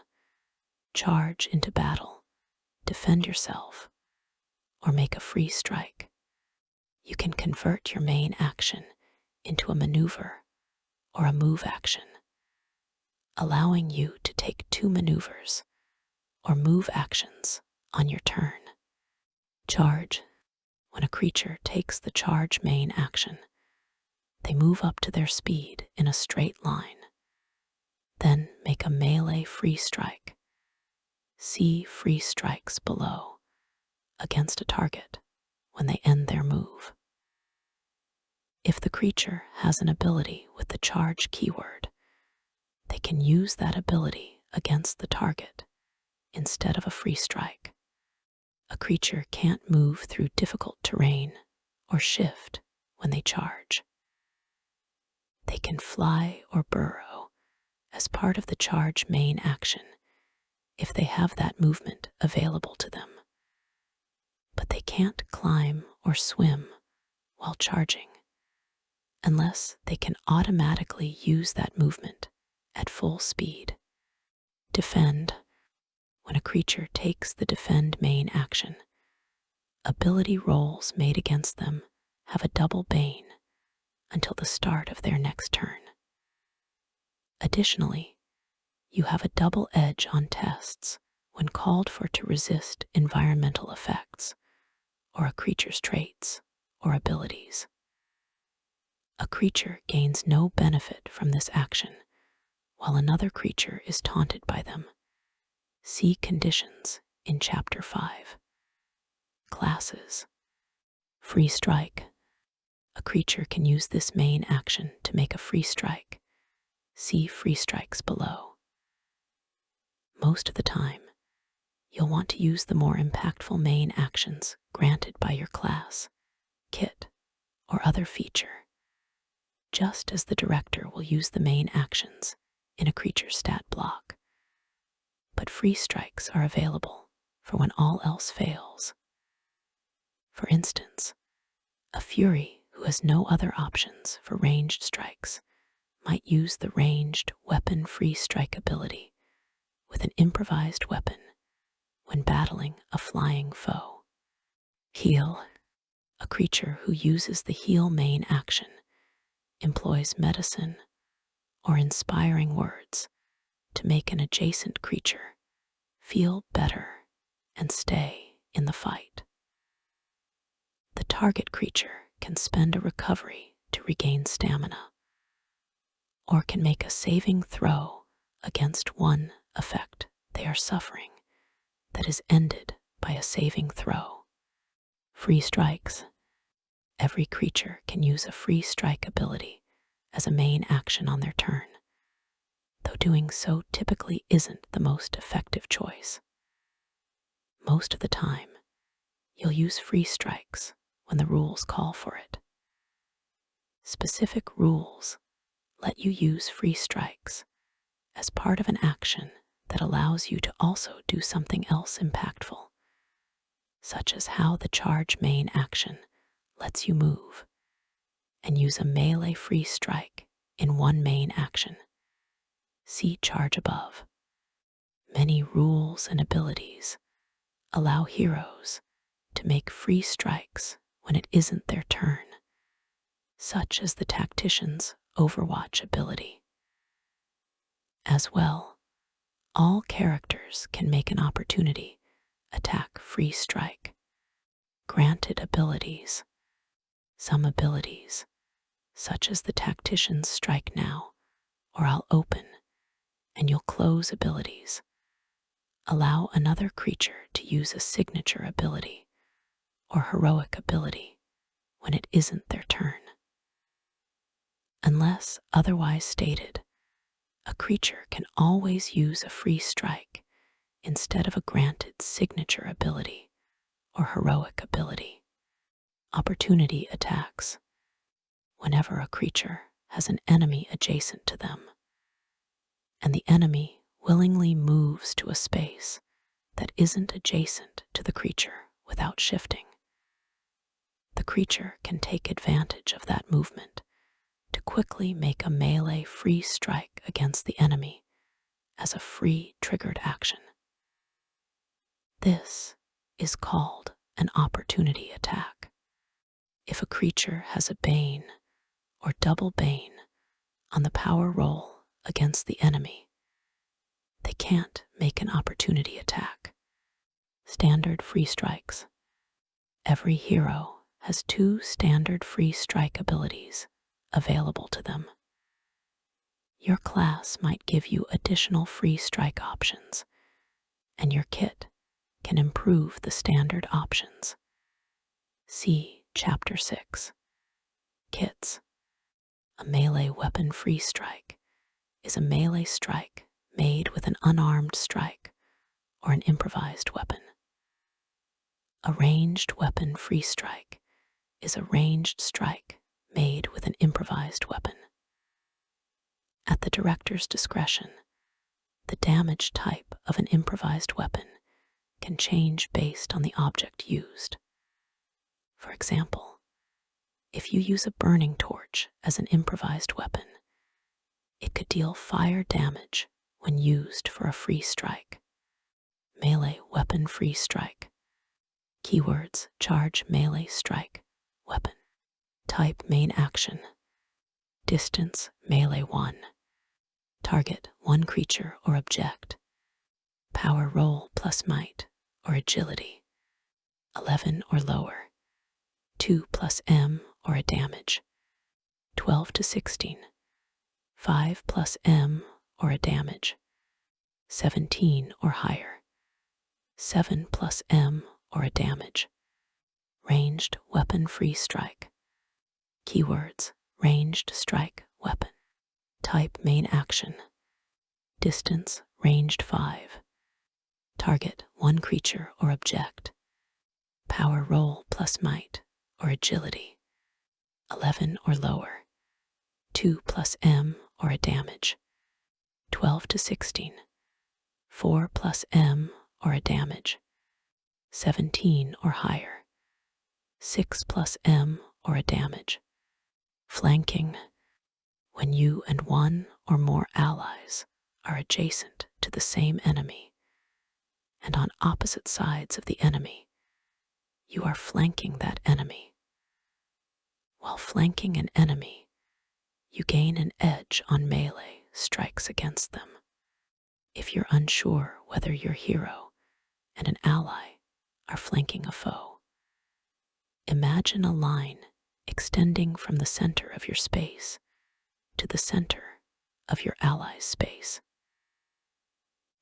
charge into battle, defend yourself, or make a free strike. You can convert your main action into a maneuver or a move action, allowing you to take 2 maneuvers or move actions on your turn. Charge. When a creature takes the charge main action, they move up to their speed in a straight line, then make a melee free strike. See free strikes below against a target when they end their move. If the creature has an ability with the charge keyword, they can use that ability against the target instead of a free strike. A creature can't move through difficult terrain or shift when they charge. They can fly or burrow as part of the charge main action if they have that movement available to them. But they can't climb or swim while charging unless they can automatically use that movement at full speed. Defend. When a creature takes the defend main action, ability rolls made against them have a double bane until the start of their next turn. Additionally, you have a double edge on tests when called for to resist environmental effects or a creature's traits or abilities. A creature gains no benefit from this action while another creature is taunted by them. See conditions in Chapter 5. Classes. Free strike. A creature can use this main action to make a free strike. See free strikes below. Most of the time, you'll want to use the more impactful main actions granted by your class, kit, or other feature, just as the director will use the main actions in a creature's stat block. But free strikes are available for when all else fails. For instance, a fury who has no other options for ranged strikes might use the ranged weapon free strike ability with an improvised weapon when battling a flying foe. Heal. A creature who uses the heal main action employs medicine or inspiring words to make an adjacent creature feel better and stay in the fight. The target creature can spend a recovery to regain stamina, or can make a saving throw against one effect they are suffering that is ended by a saving throw. Free strikes. Every creature can use a free strike ability as a main action on their turn, though doing so typically isn't the most effective choice. Most of the time, you'll use free strikes when the rules call for it. Specific rules let you use free strikes as part of an action that allows you to also do something else impactful, such as how the charge main action lets you move and use a melee free strike in one main action. See charge above. Many rules and abilities allow heroes to make free strikes when it isn't their turn, such as the tactician's Overwatch ability. As well, all characters can make an opportunity attack free strike. Granted abilities. Some abilities, such as the tactician's strike now or I'll open and you'll close abilities, allow another creature to use a signature ability or heroic ability when it isn't their turn. Unless otherwise stated, a creature can always use a free strike instead of a granted signature ability or heroic ability. Opportunity attacks. Whenever a creature has an enemy adjacent to them, and the enemy willingly moves to a space that isn't adjacent to the creature without shifting, the creature can take advantage of that movement to quickly make a melee free strike against the enemy as a free triggered action. This is called an opportunity attack. If a creature has a bane or double bane on the power roll against the enemy, they can't make an opportunity attack. Standard free strikes. Every hero has 2 standard free strike abilities available to them. Your class might give you additional free strike options, and your kit can improve the standard options. See Chapter 6. Kits. A melee weapon free strike is a melee strike made with an unarmed strike or an improvised weapon. A ranged weapon free strike is a ranged strike made with an improvised weapon. At the director's discretion, The damage type of an improvised weapon can change based on the object used. For example, if you use a burning torch as an improvised weapon, it could deal fire damage when used for a free strike. Melee weapon free strike. Keywords: charge, melee, strike, weapon. Type: main action. Distance: melee 1. Target: one creature or object. Power roll plus might or agility, 11 or lower. 2 plus M or a damage, 12 to 16. 5 plus M or a damage, 17 or higher. 7 plus M or a damage. Ranged weapon free strike. Keywords: ranged strike, weapon. Type: main action. Distance: ranged 5. Target: one creature or object. Power roll plus might or agility, 11 or lower. 2 plus M or a damage, 12 to 16. 4 plus M or a damage, 17 or higher. 6 plus M or a damage. Flanking: when you and one or more allies are adjacent to the same enemy and on opposite sides of the enemy, you are flanking that enemy. While flanking an enemy, you gain an edge on melee strikes against them. If you're unsure whether your hero and an ally are flanking a foe, imagine a line extending from the center of your space to the center of your ally's space.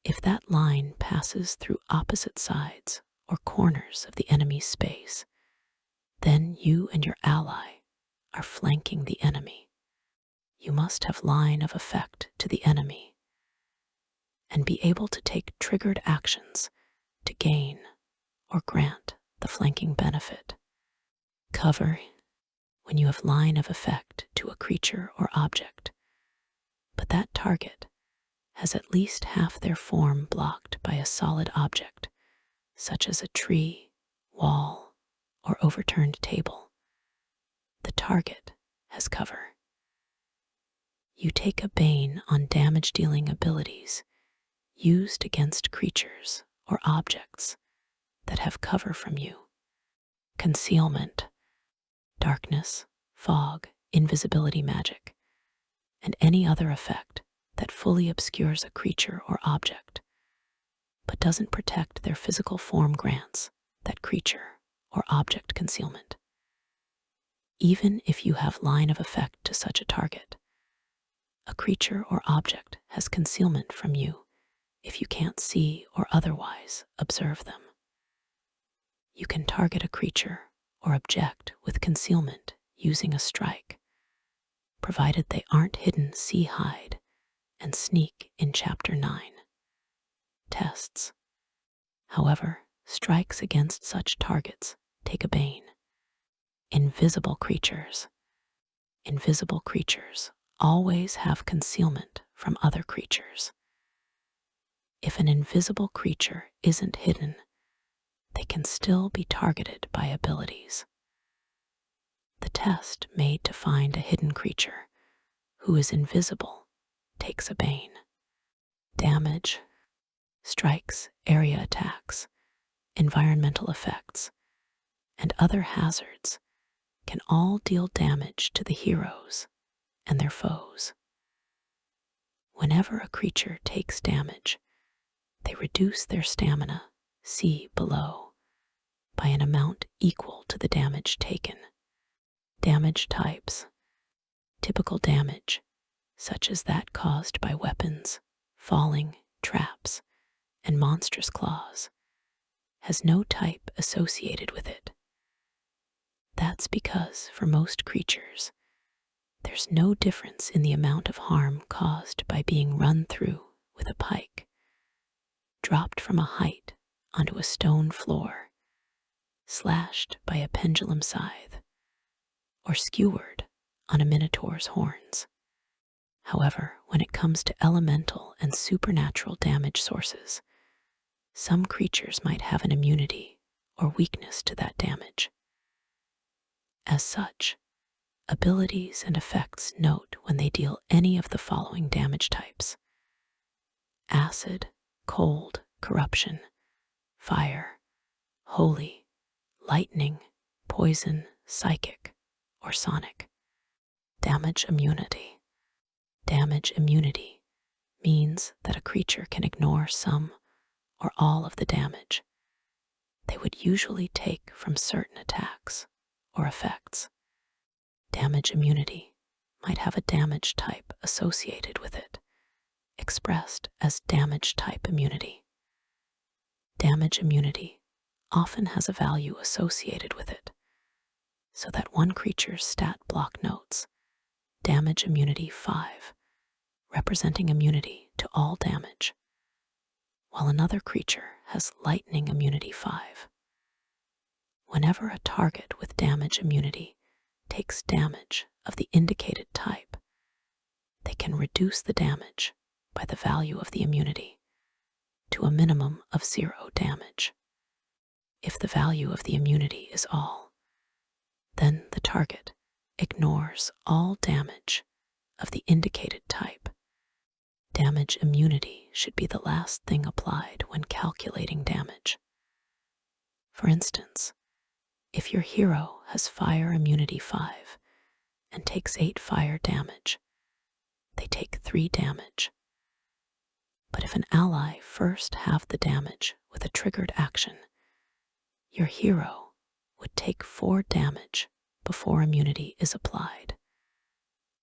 If that line passes through opposite sides or corners of the enemy's space, then you and your ally are flanking the enemy. You must have line of effect to the enemy and be able to take triggered actions to gain or grant the flanking benefit. Cover: when you have line of effect to a creature or object, but that target has at least half their form blocked by a solid object, such as a tree, wall, or overturned table. The target has cover. You take a bane on damage-dealing abilities used against creatures or objects that have cover from you. Concealment: darkness, fog, invisibility magic, and any other effect that fully obscures a creature or object, but doesn't protect their physical form grants that creature or object concealment. Even if you have line of effect to such a target, a creature or object has concealment from you if you can't see or otherwise observe them. You can target a creature or object with concealment using a strike, provided they aren't hidden see, hide, and sneak in Chapter 9. Tests. However, strikes against such targets take a bane. Invisible creatures. Invisible creatures always have concealment from other creatures. If an invisible creature isn't hidden, they can still be targeted by abilities. The test made to find a hidden creature who is invisible takes a bane. Damage: strikes, area attacks, environmental effects, and other hazards can all deal damage to the heroes and their foes. Whenever a creature takes damage, they reduce their stamina, see below, by an amount equal to the damage taken. Damage types: typical damage, such as that caused by weapons, falling, traps, and monstrous claws, has no type associated with it. That's because for most creatures, there's no difference in the amount of harm caused by being run through with a pike, dropped from a height onto a stone floor, slashed by a pendulum scythe, or skewered on a minotaur's horns. However, when it comes to elemental and supernatural damage sources, some creatures might have an immunity or weakness to that damage. As such, abilities and effects note when they deal any of the following damage types: acid, cold, corruption, fire, holy, lightning, poison, psychic, or sonic. Damage immunity. Damage immunity means that a creature can ignore some or all of the damage they would usually take from certain attacks or effects. Damage immunity might have a damage type associated with it, expressed as damage type immunity. Damage immunity often has a value associated with it, so that one creature's stat block notes damage immunity 5, representing immunity to all damage, while another creature has lightning immunity 5. Whenever a target with damage immunity takes damage of the indicated type, they can reduce the damage by the value of the immunity to a minimum of 0 damage. If the value of the immunity is all, then the target ignores all damage of the indicated type. Damage immunity should be the last thing applied when calculating damage. For instance, if your hero has fire immunity 5 and takes 8 fire damage, they take 3 damage. But if an ally first halved the damage with a triggered action, your hero would take 4 damage before immunity is applied,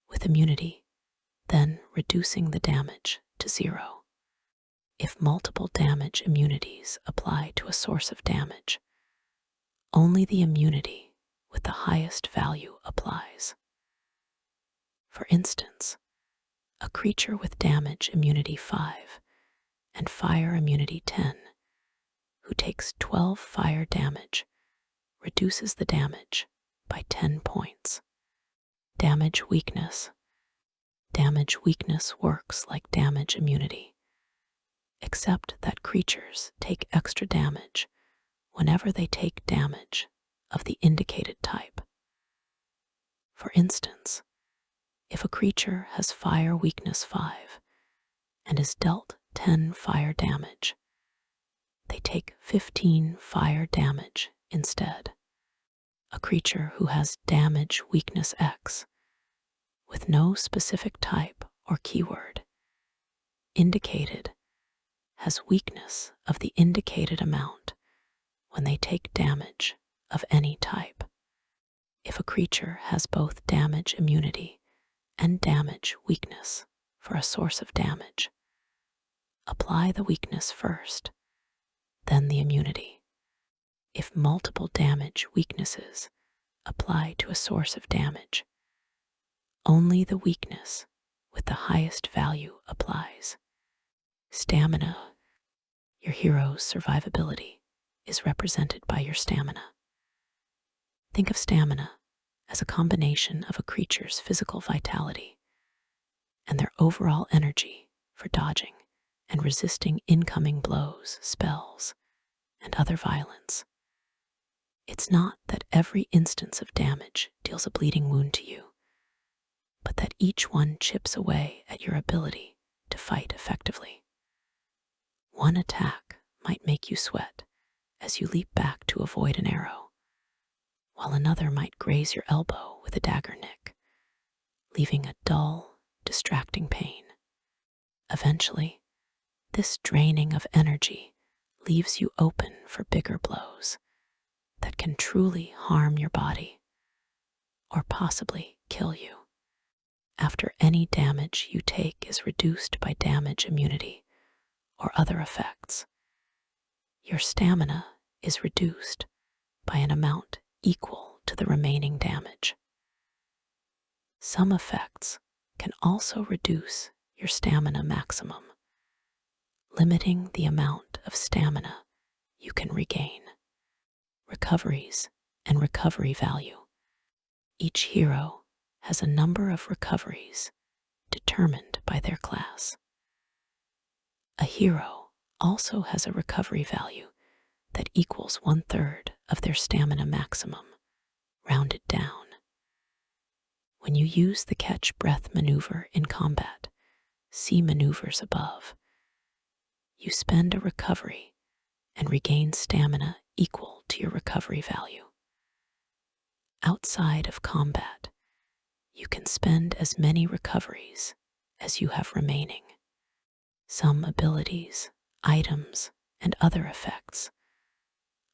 with immunity then reducing the damage to 0. If multiple damage immunities apply to a source of damage, only the immunity with the highest value applies. For instance, a creature with damage immunity 5 and fire immunity 10, who takes 12 fire damage, reduces the damage by 10 points. Damage weakness. Damage weakness works like damage immunity, except that creatures take extra damage whenever they take damage of the indicated type. For instance, if a creature has fire weakness 5 and is dealt 10 fire damage, they take 15 fire damage instead. A creature who has damage weakness X with no specific type or keyword indicated has weakness of the indicated amount when they take damage of any type. If a creature has both damage immunity and damage weakness for a source of damage, apply the weakness first, then the immunity. If multiple damage weaknesses apply to a source of damage, only the weakness with the highest value applies. Stamina. Your hero's survivability is represented by your stamina. Think of stamina as a combination of a creature's physical vitality and their overall energy for dodging and resisting incoming blows, spells, and other violence. It's not that every instance of damage deals a bleeding wound to you, but that each one chips away at your ability to fight effectively. One attack might make you sweat as you leap back to avoid an arrow, while another might graze your elbow with a dagger nick, leaving a dull, distracting pain. Eventually, this draining of energy leaves you open for bigger blows that can truly harm your body or possibly kill you. After any damage you take is reduced by damage immunity or other effects, your stamina is reduced by an amount equal to the remaining damage. Some effects can also reduce your stamina maximum, limiting the amount of stamina you can regain. Recoveries and recovery value. Each hero has a number of recoveries determined by their class. A hero also has a recovery value that equals 1/3 of their stamina maximum, rounded down. When you use the catch breath maneuver in combat, see maneuvers above, you spend a recovery and regain stamina equal to your recovery value. Outside of combat, you can spend as many recoveries as you have remaining. Some abilities, items, and other effects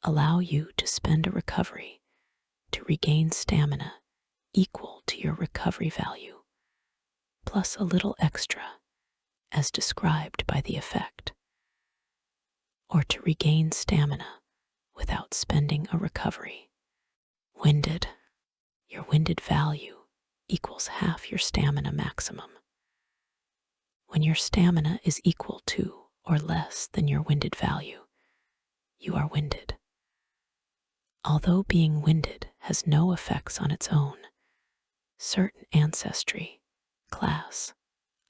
allow you to spend a recovery to regain stamina equal to your recovery value, plus a little extra as described by the effect, or to regain stamina without spending a recovery. Winded. Your winded value equals half your stamina maximum. When your stamina is equal to or less than your winded value, you are winded. Although being winded has no effects on its own, certain ancestry, class,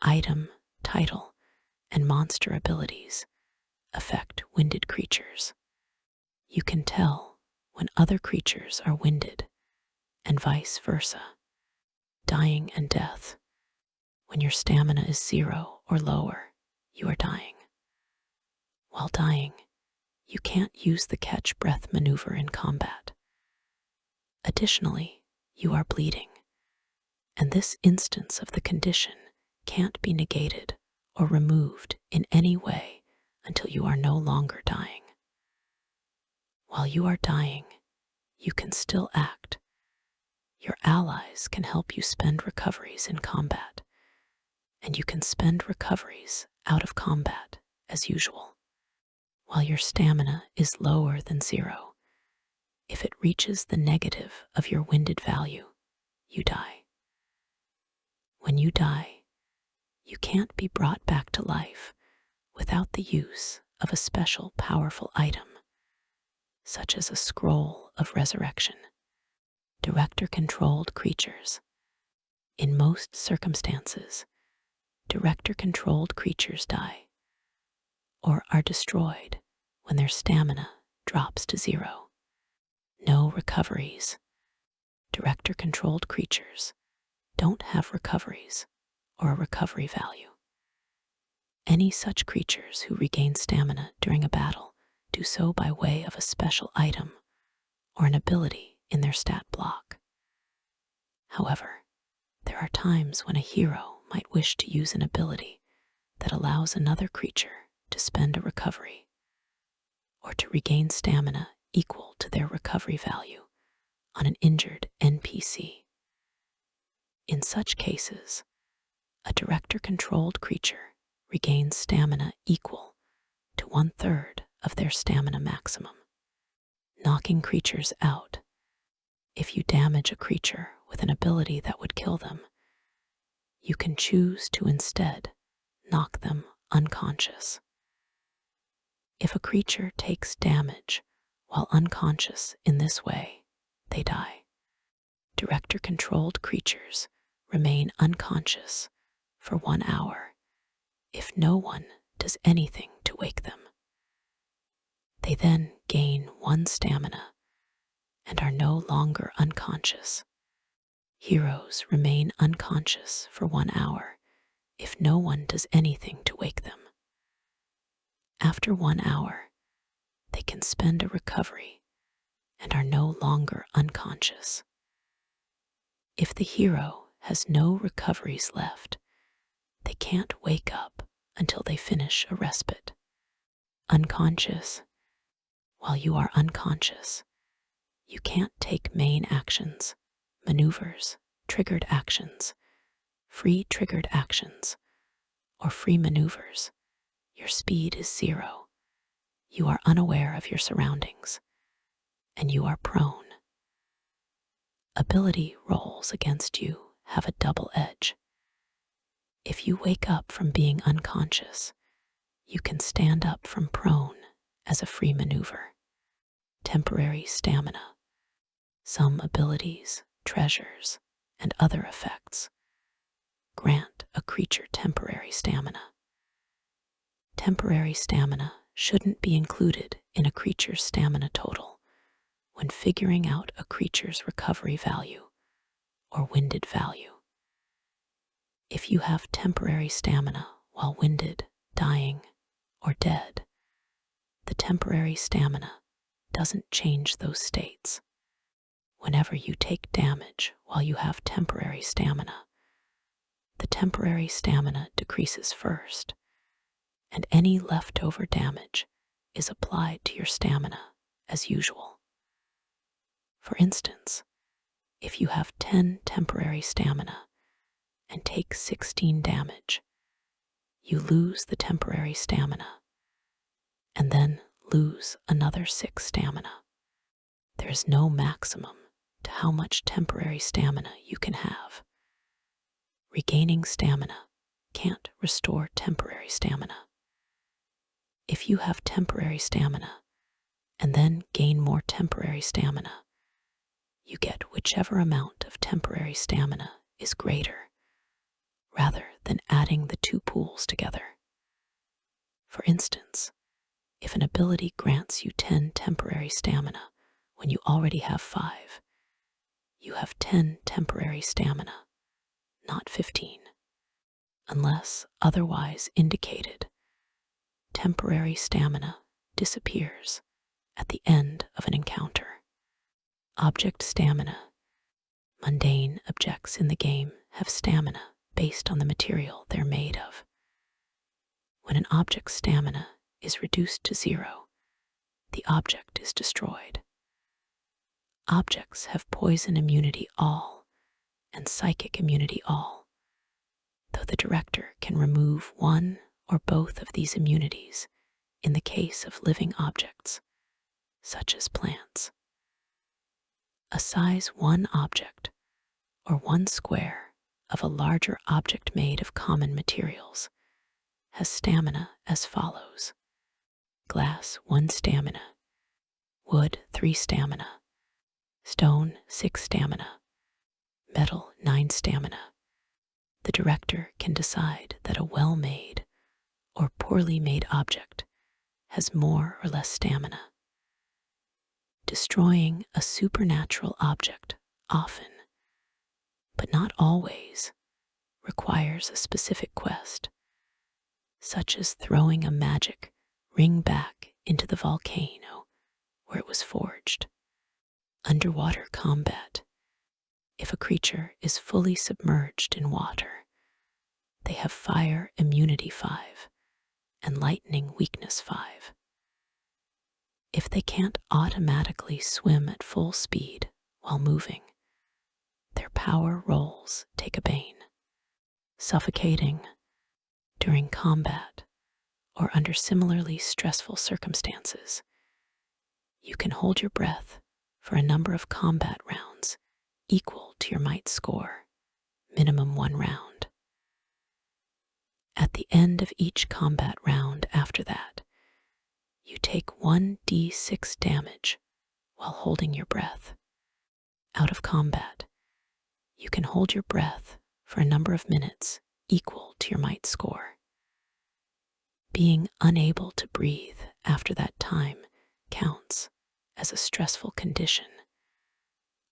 item, title, and monster abilities affect winded creatures. You can tell when other creatures are winded, and vice versa. Dying and death. When your stamina is 0 or lower, you are dying. While dying, you can't use the catch breath maneuver in combat. Additionally, you are bleeding, and this instance of the condition can't be negated or removed in any way until you are no longer dying. While you are dying, you can still act. Your allies can help you spend recoveries in combat, and you can spend recoveries out of combat as usual. While your stamina is lower than 0, if it reaches the negative of your winded value, you die. When you die, you can't be brought back to life without the use of a special powerful item, such as a scroll of resurrection. Director-controlled creatures. In most circumstances, director-controlled creatures die or are destroyed when their stamina drops to 0. No recoveries. Director-controlled creatures don't have recoveries or a recovery value. Any such creatures who regain stamina during a battle do so by way of a special item or an ability in their stat block. However, there are times when a hero might wish to use an ability that allows another creature to spend a recovery or to regain stamina equal to their recovery value on an injured NPC. In such cases, a director-controlled creature regains stamina equal to 1/3 of their stamina maximum. Knocking creatures out. If you damage a creature with an ability that would kill them, you can choose to instead knock them unconscious. If a creature takes damage while unconscious in this way, they die. Director-controlled creatures remain unconscious for 1 hour if no one does anything to wake them. They then gain 1 stamina and are no longer unconscious. Heroes remain unconscious for 1 hour if no one does anything to wake them. After 1 hour, they can spend a recovery and are no longer unconscious. If the hero has no recoveries left, they can't wake up until they finish a respite. Unconscious. While you are unconscious, you can't take main actions, maneuvers, triggered actions, free triggered actions, or free maneuvers. Your speed is 0. You are unaware of your surroundings, and you are prone. Ability rolls against you have a double edge. If you wake up from being unconscious, you can stand up from prone as a free maneuver. Temporary stamina. Some abilities, treasures, and other effects grant a creature temporary stamina. Temporary stamina shouldn't be included in a creature's stamina total when figuring out a creature's recovery value or winded value. If you have temporary stamina while winded, dying, or dead, the temporary stamina doesn't change those states. Whenever you take damage while you have temporary stamina, the temporary stamina decreases first, and any leftover damage is applied to your stamina as usual. For instance, if you have 10 temporary stamina and take 16 damage, you lose the temporary stamina and then lose another 6 stamina. There is no maximum to how much temporary stamina you can have. Regaining stamina can't restore temporary stamina. If you have temporary stamina and then gain more temporary stamina, you get whichever amount of temporary stamina is greater, rather than adding the two pools together. For instance, if an ability grants you 10 temporary stamina when you already have 5, you have 10 temporary stamina, not 15. Unless otherwise indicated, temporary stamina disappears at the end of an encounter. Object stamina. Mundane objects in the game have stamina based on the material they're made of. When an object's stamina is reduced to 0, the object is destroyed. Objects have poison immunity all and psychic immunity all, though the director can remove one or both of these immunities in the case of living objects, such as plants. A size 1 object, or 1 square of a larger object made of common materials, has stamina as follows: glass 1 stamina, wood 3 stamina, stone 6 stamina, metal 9 stamina. The director can decide that a well-made or poorly made object has more or less stamina. Destroying a supernatural object often, but not always, requires a specific quest, such as throwing a magic ring back into the volcano where it was forged. Underwater combat. If a creature is fully submerged in water, they have fire immunity 5 and lightning weakness 5. If they can't automatically swim at full speed while moving, their power rolls take a bane. Suffocating. During combat or under similarly stressful circumstances, you can hold your breath for a number of combat rounds equal to your might score, minimum 1 round. At the end of each combat round after that, you take 1d6 damage while holding your breath. Out of combat, you can hold your breath for a number of minutes equal to your might score. Being unable to breathe after that time counts as a stressful condition,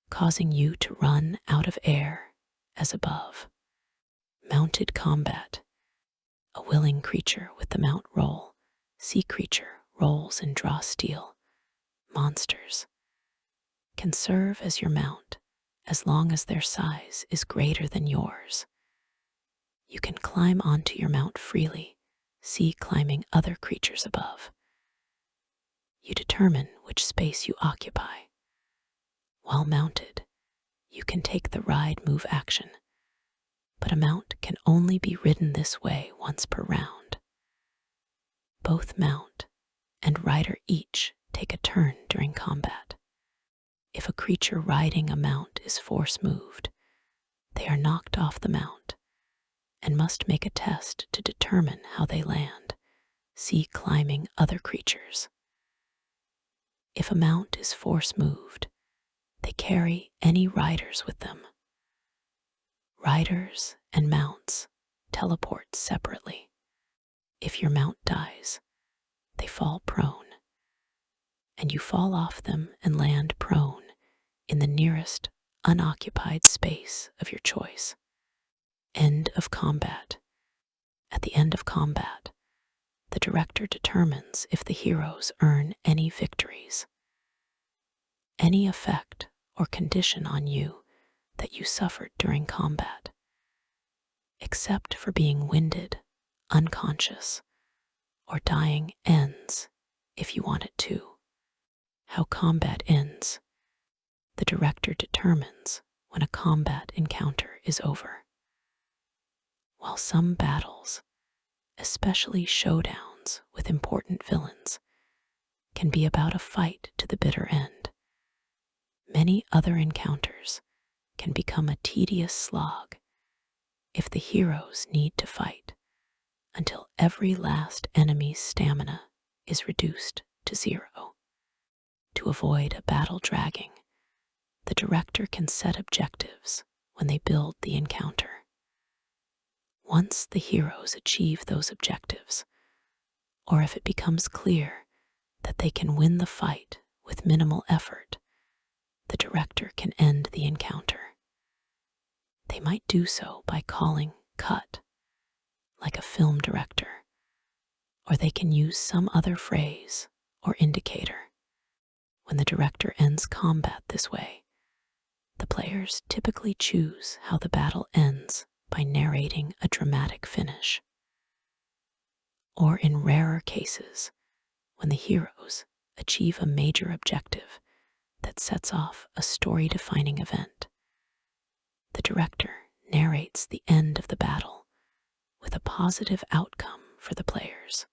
causing you to run out of air as above. Mounted combat. A willing creature with the mount roll, sea creature rolls and draw steel, monsters, can serve as your mount as long as their size is greater than yours. You can climb onto your mount freely, sea climbing other creatures above. You determine which space you occupy. While mounted, you can take the ride move action, but a mount can only be ridden this way once per round. Both mount and rider each take a turn during combat. If a creature riding a mount is force moved, they are knocked off the mount and must make a test to determine how they land, sea climbing other creatures. If a mount is force moved, they carry any riders with them. Riders and mounts teleport separately. If your mount dies, they fall prone, and you fall off them and land prone in the nearest unoccupied space of your choice. End of combat. At the end of combat, the director determines if the heroes earn any victories. Any effect or condition on you that you suffered during combat, except for being winded, unconscious, or dying, ends if you want it to. How combat ends. The director determines when a combat encounter is over. While some battles, especially showdowns with important villains, can be about a fight to the bitter end, many other encounters can become a tedious slog if the heroes need to fight until every last enemy's stamina is reduced to 0. To avoid a battle dragging, the director can set objectives when they build the encounter. Once the heroes achieve those objectives, or if it becomes clear that they can win the fight with minimal effort, the director can end the encounter. They might do so by calling cut, like a film director, or they can use some other phrase or indicator. When the director ends combat this way, the players typically choose how the battle ends by narrating a dramatic finish. Or in rarer cases, when the heroes achieve a major objective that sets off a story-defining event, the director narrates the end of the battle with a positive outcome for the players,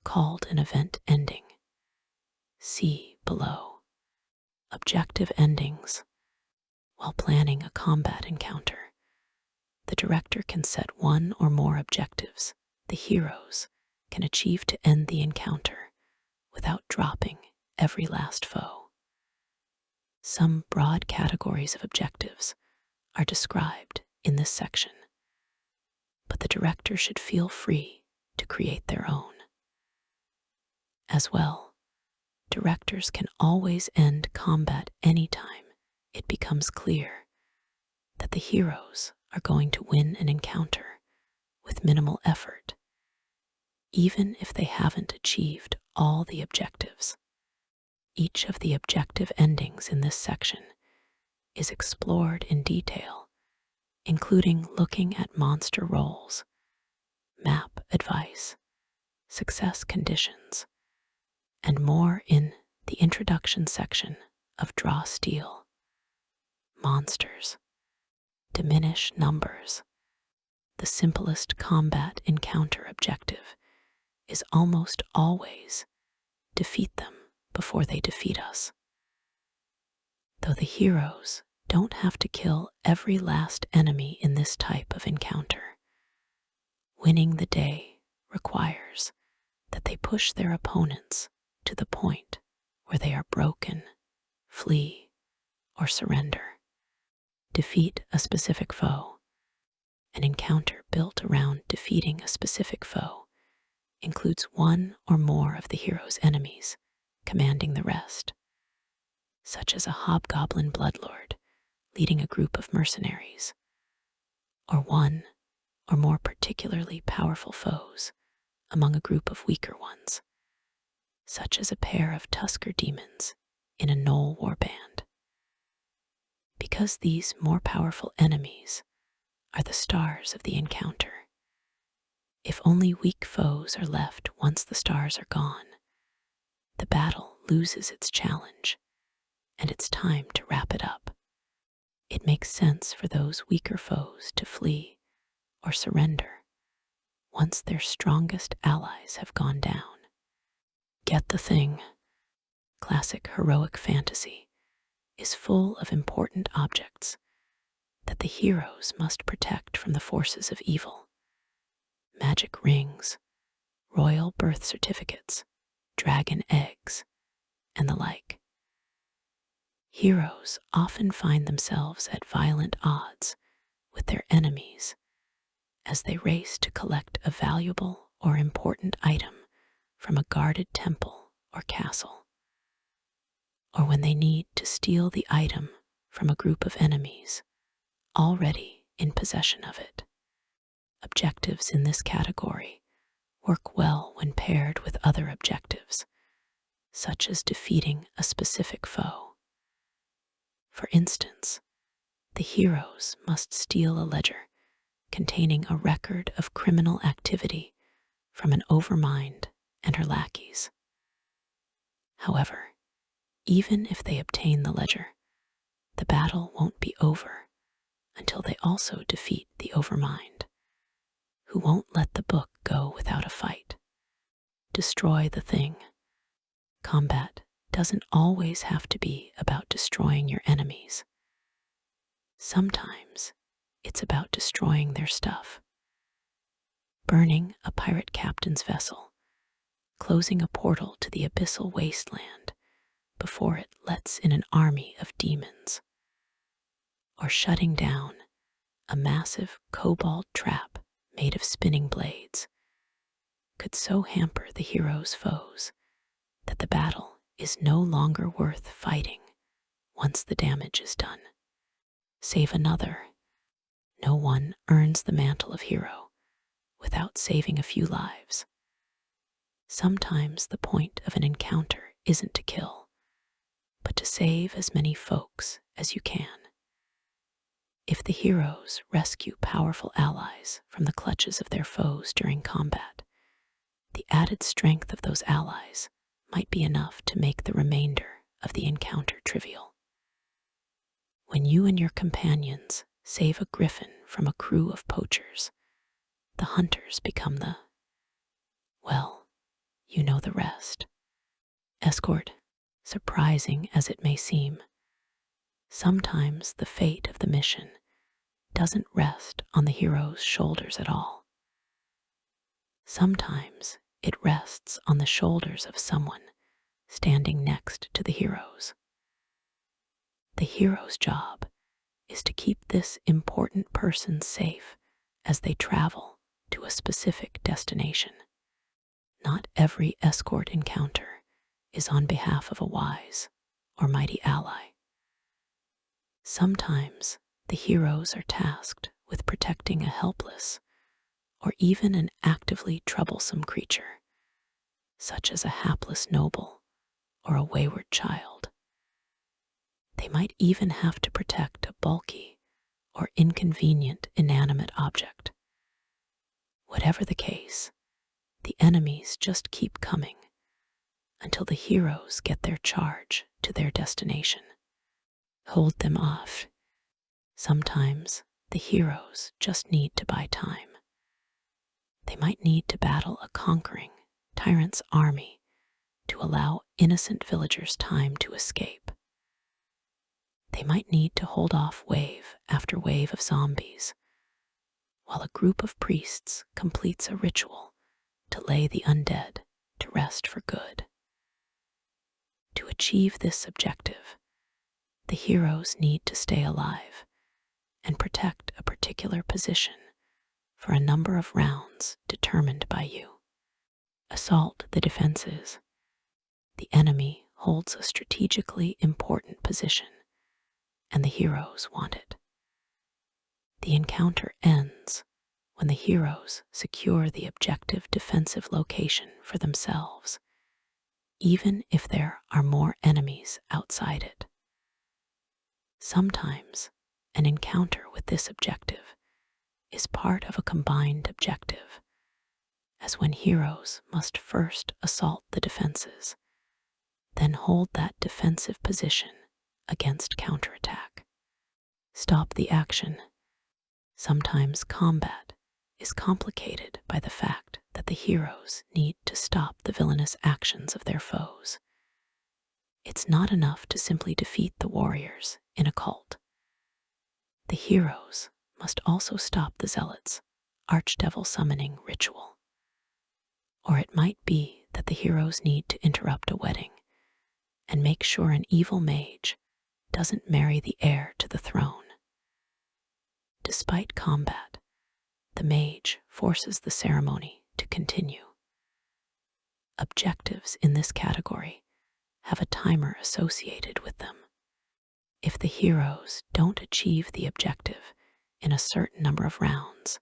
called an event ending. See below. Objective endings. While planning a combat encounter, the director can set one or more objectives the heroes can achieve to end the encounter without dropping every last foe. Some broad categories of objectives are described in this section, but the director should feel free to create their own. As well, directors can always end combat anytime it becomes clear that the heroes are going to win an encounter with minimal effort, even if they haven't achieved all the objectives. Each of the objective endings in this section is explored in detail, including looking at monster rolls, map advice, success conditions, and more in the introduction section of Draw Steel. Monsters. Diminish numbers. The simplest combat encounter objective is almost always defeat them before they defeat us. Though the heroes don't have to kill every last enemy in this type of encounter, winning the day requires that they push their opponents to the point where they are broken, flee, or surrender. Defeat a specific foe. An encounter built around defeating a specific foe includes one or more of the hero's enemies commanding the rest, such as a hobgoblin bloodlord leading a group of mercenaries, or one or more particularly powerful foes among a group of weaker ones, such as a pair of Tusker demons in a gnoll warband. Because these more powerful enemies are the stars of the encounter, if only weak foes are left once the stars are gone, the battle loses its challenge, and it's time to wrap it up. It makes sense for those weaker foes to flee or surrender once their strongest allies have gone down. Get the thing. Classic heroic fantasy is full of important objects that the heroes must protect from the forces of evil. Magic rings, royal birth certificates, dragon eggs, and the like. Heroes often find themselves at violent odds with their enemies as they race to collect a valuable or important item from a guarded temple or castle, or when they need to steal the item from a group of enemies already in possession of it. Objectives in this category work well when paired with other objectives, such as defeating a specific foe. For instance, the heroes must steal a ledger containing a record of criminal activity from an overmind and her lackeys. However, even if they obtain the ledger, the battle won't be over until they also defeat the overmind, who won't let the book go without a fight. Destroy the thing. Combat doesn't always have to be about destroying your enemies. Sometimes it's about destroying their stuff. Burning a pirate captain's vessel, closing a portal to the abyssal wasteland before it lets in an army of demons, or shutting down a massive cobalt trap made of spinning blades could so hamper the hero's foes that the battle is no longer worth fighting once the damage is done. Save another. No one earns the mantle of hero without saving a few lives. Sometimes the point of an encounter isn't to kill, but to save as many folks as you can. If the heroes rescue powerful allies from the clutches of their foes during combat, the added strength of those allies might be enough to make the remainder of the encounter trivial. When you and your companions save a griffin from a crew of poachers, the hunters become well, you know the rest. Escort, surprising as it may seem, sometimes the fate of the mission doesn't rest on the hero's shoulders at all. Sometimes it rests on the shoulders of someone standing next to the heroes. The hero's job is to keep this important person safe as they travel to a specific destination. Not every escort encounter is on behalf of a wise or mighty ally. Sometimes the heroes are tasked with protecting a helpless or even an actively troublesome creature, such as a hapless noble or a wayward child. They might even have to protect a bulky or inconvenient inanimate object. Whatever the case, the enemies just keep coming until the heroes get their charge to their destination. Hold them off. Sometimes the heroes just need to buy time. They might need to battle a conquering tyrant's army to allow innocent villagers time to escape. They might need to hold off wave after wave of zombies, while a group of priests completes a ritual to lay the undead to rest for good. To achieve this objective, the heroes need to stay alive and protect a particular position for a number of rounds determined by you. Assault the defenses. The enemy holds a strategically important position, and the heroes want it. The encounter ends when the heroes secure the objective defensive location for themselves, even if there are more enemies outside it. Sometimes an encounter with this objective is part of a combined objective, as when heroes must first assault the defenses, then hold that defensive position against counterattack. Stop the action. Sometimes combat is complicated by the fact that the heroes need to stop the villainous actions of their foes. It's not enough to simply defeat the warriors in a cult. The heroes must also stop the zealots' archdevil summoning ritual. Or it might be that the heroes need to interrupt a wedding and make sure an evil mage doesn't marry the heir to the throne. Despite combat, The mage forces the ceremony to continue. Objectives in this category have a timer associated with them. If the heroes don't achieve the objective in a certain number of rounds,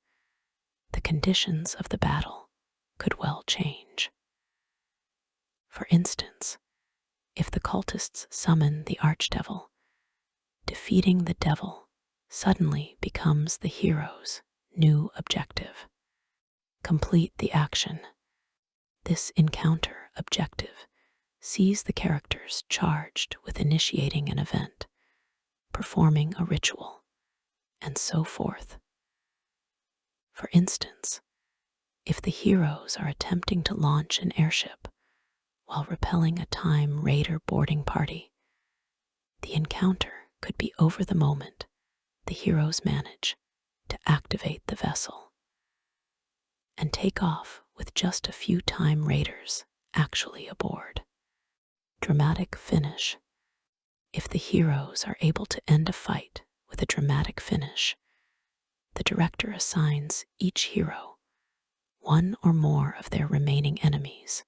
the conditions of the battle could well change. For instance, if the cultists summon the archdevil, defeating the devil suddenly becomes the hero's new objective. Complete the action. This encounter objective sees the characters charged with initiating an event, performing a ritual, and so forth. For instance, if the heroes are attempting to launch an airship while repelling a time raider boarding party, the encounter could be over the moment the heroes manage to activate the vessel and take off with just a few time raiders actually aboard. Dramatic finish. If the heroes are able to end a fight with a dramatic finish, the director assigns each hero one or more of their remaining enemies,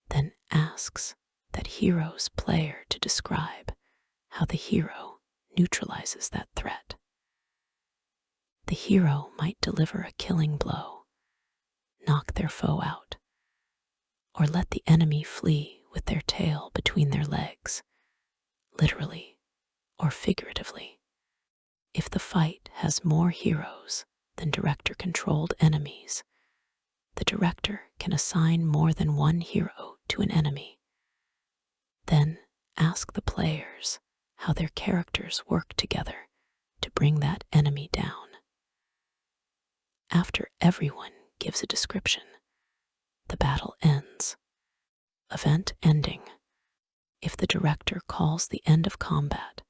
then asks that hero's player to describe how the hero neutralizes that threat. The hero might deliver a killing blow, knock their foe out, or let the enemy flee with their tail between their legs, literally or figuratively. If the fight has more heroes than director-controlled enemies, the director can assign more than one hero to an enemy. Then ask the players how their characters work together to bring that enemy down. After everyone gives a description, the battle ends. Event ending. If the director calls the end of combat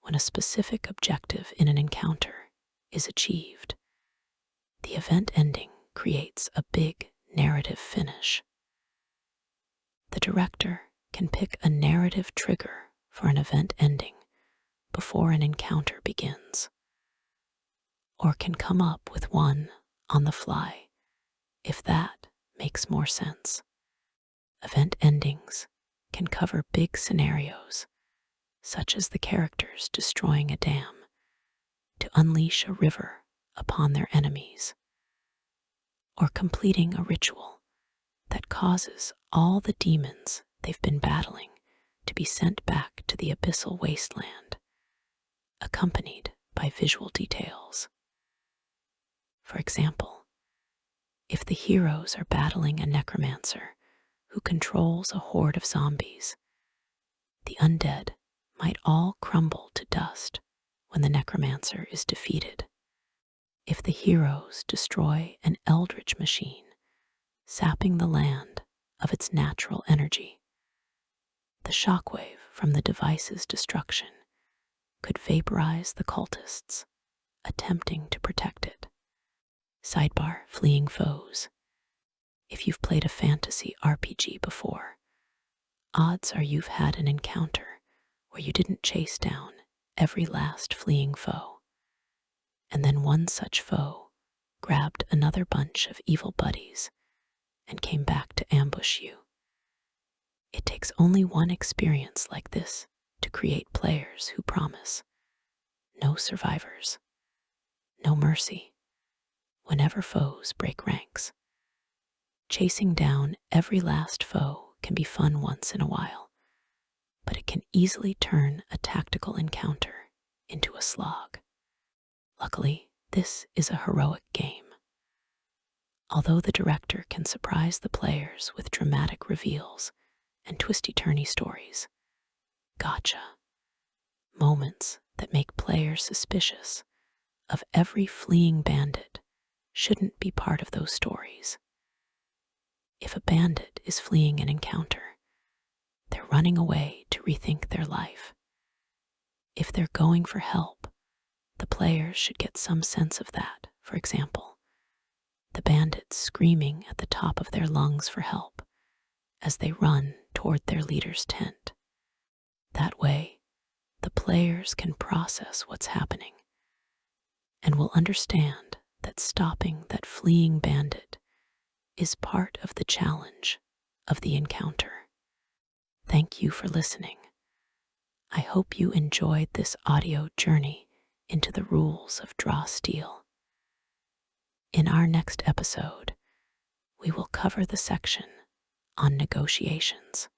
when a specific objective in an encounter is achieved, the event ending creates a big narrative finish. The director can pick a narrative trigger for an event ending before an encounter begins, or can come up with one on the fly if that makes more sense. Event endings can cover big scenarios, such as the characters destroying a dam to unleash a river upon their enemies, or completing a ritual that causes all the demons they've been battling to be sent back to the abyssal wasteland, accompanied by visual details. For example, if the heroes are battling a necromancer who controls a horde of zombies, the undead might all crumble to dust when the necromancer is defeated. If the heroes destroy an eldritch machine, sapping the land of its natural energy, the shockwave from the device's destruction could vaporize the cultists attempting to protect it. Sidebar: fleeing foes. If you've played a fantasy RPG before, odds are you've had an encounter where you didn't chase down every last fleeing foe, and then one such foe grabbed another bunch of evil buddies and came back to ambush you. It takes only one experience like this to create players who promise no survivors, no mercy, whenever foes break ranks. Chasing down every last foe can be fun once in a while, but it can easily turn a tactical encounter into a slog. Luckily, this is a heroic game. Although the director can surprise the players with dramatic reveals and twisty-turny stories, gotcha, moments that make players suspicious of every fleeing bandit shouldn't be part of those stories. If a bandit is fleeing an encounter, they're running away to rethink their life. If they're going for help, the players should get some sense of that. For example, the bandits screaming at the top of their lungs for help as they run toward their leader's tent. That way, the players can process what's happening and will understand that stopping that fleeing bandit is part of the challenge of the encounter. Thank you for listening. I hope you enjoyed this audio journey into the rules of Draw Steel. In our next episode, we will cover the section on negotiations.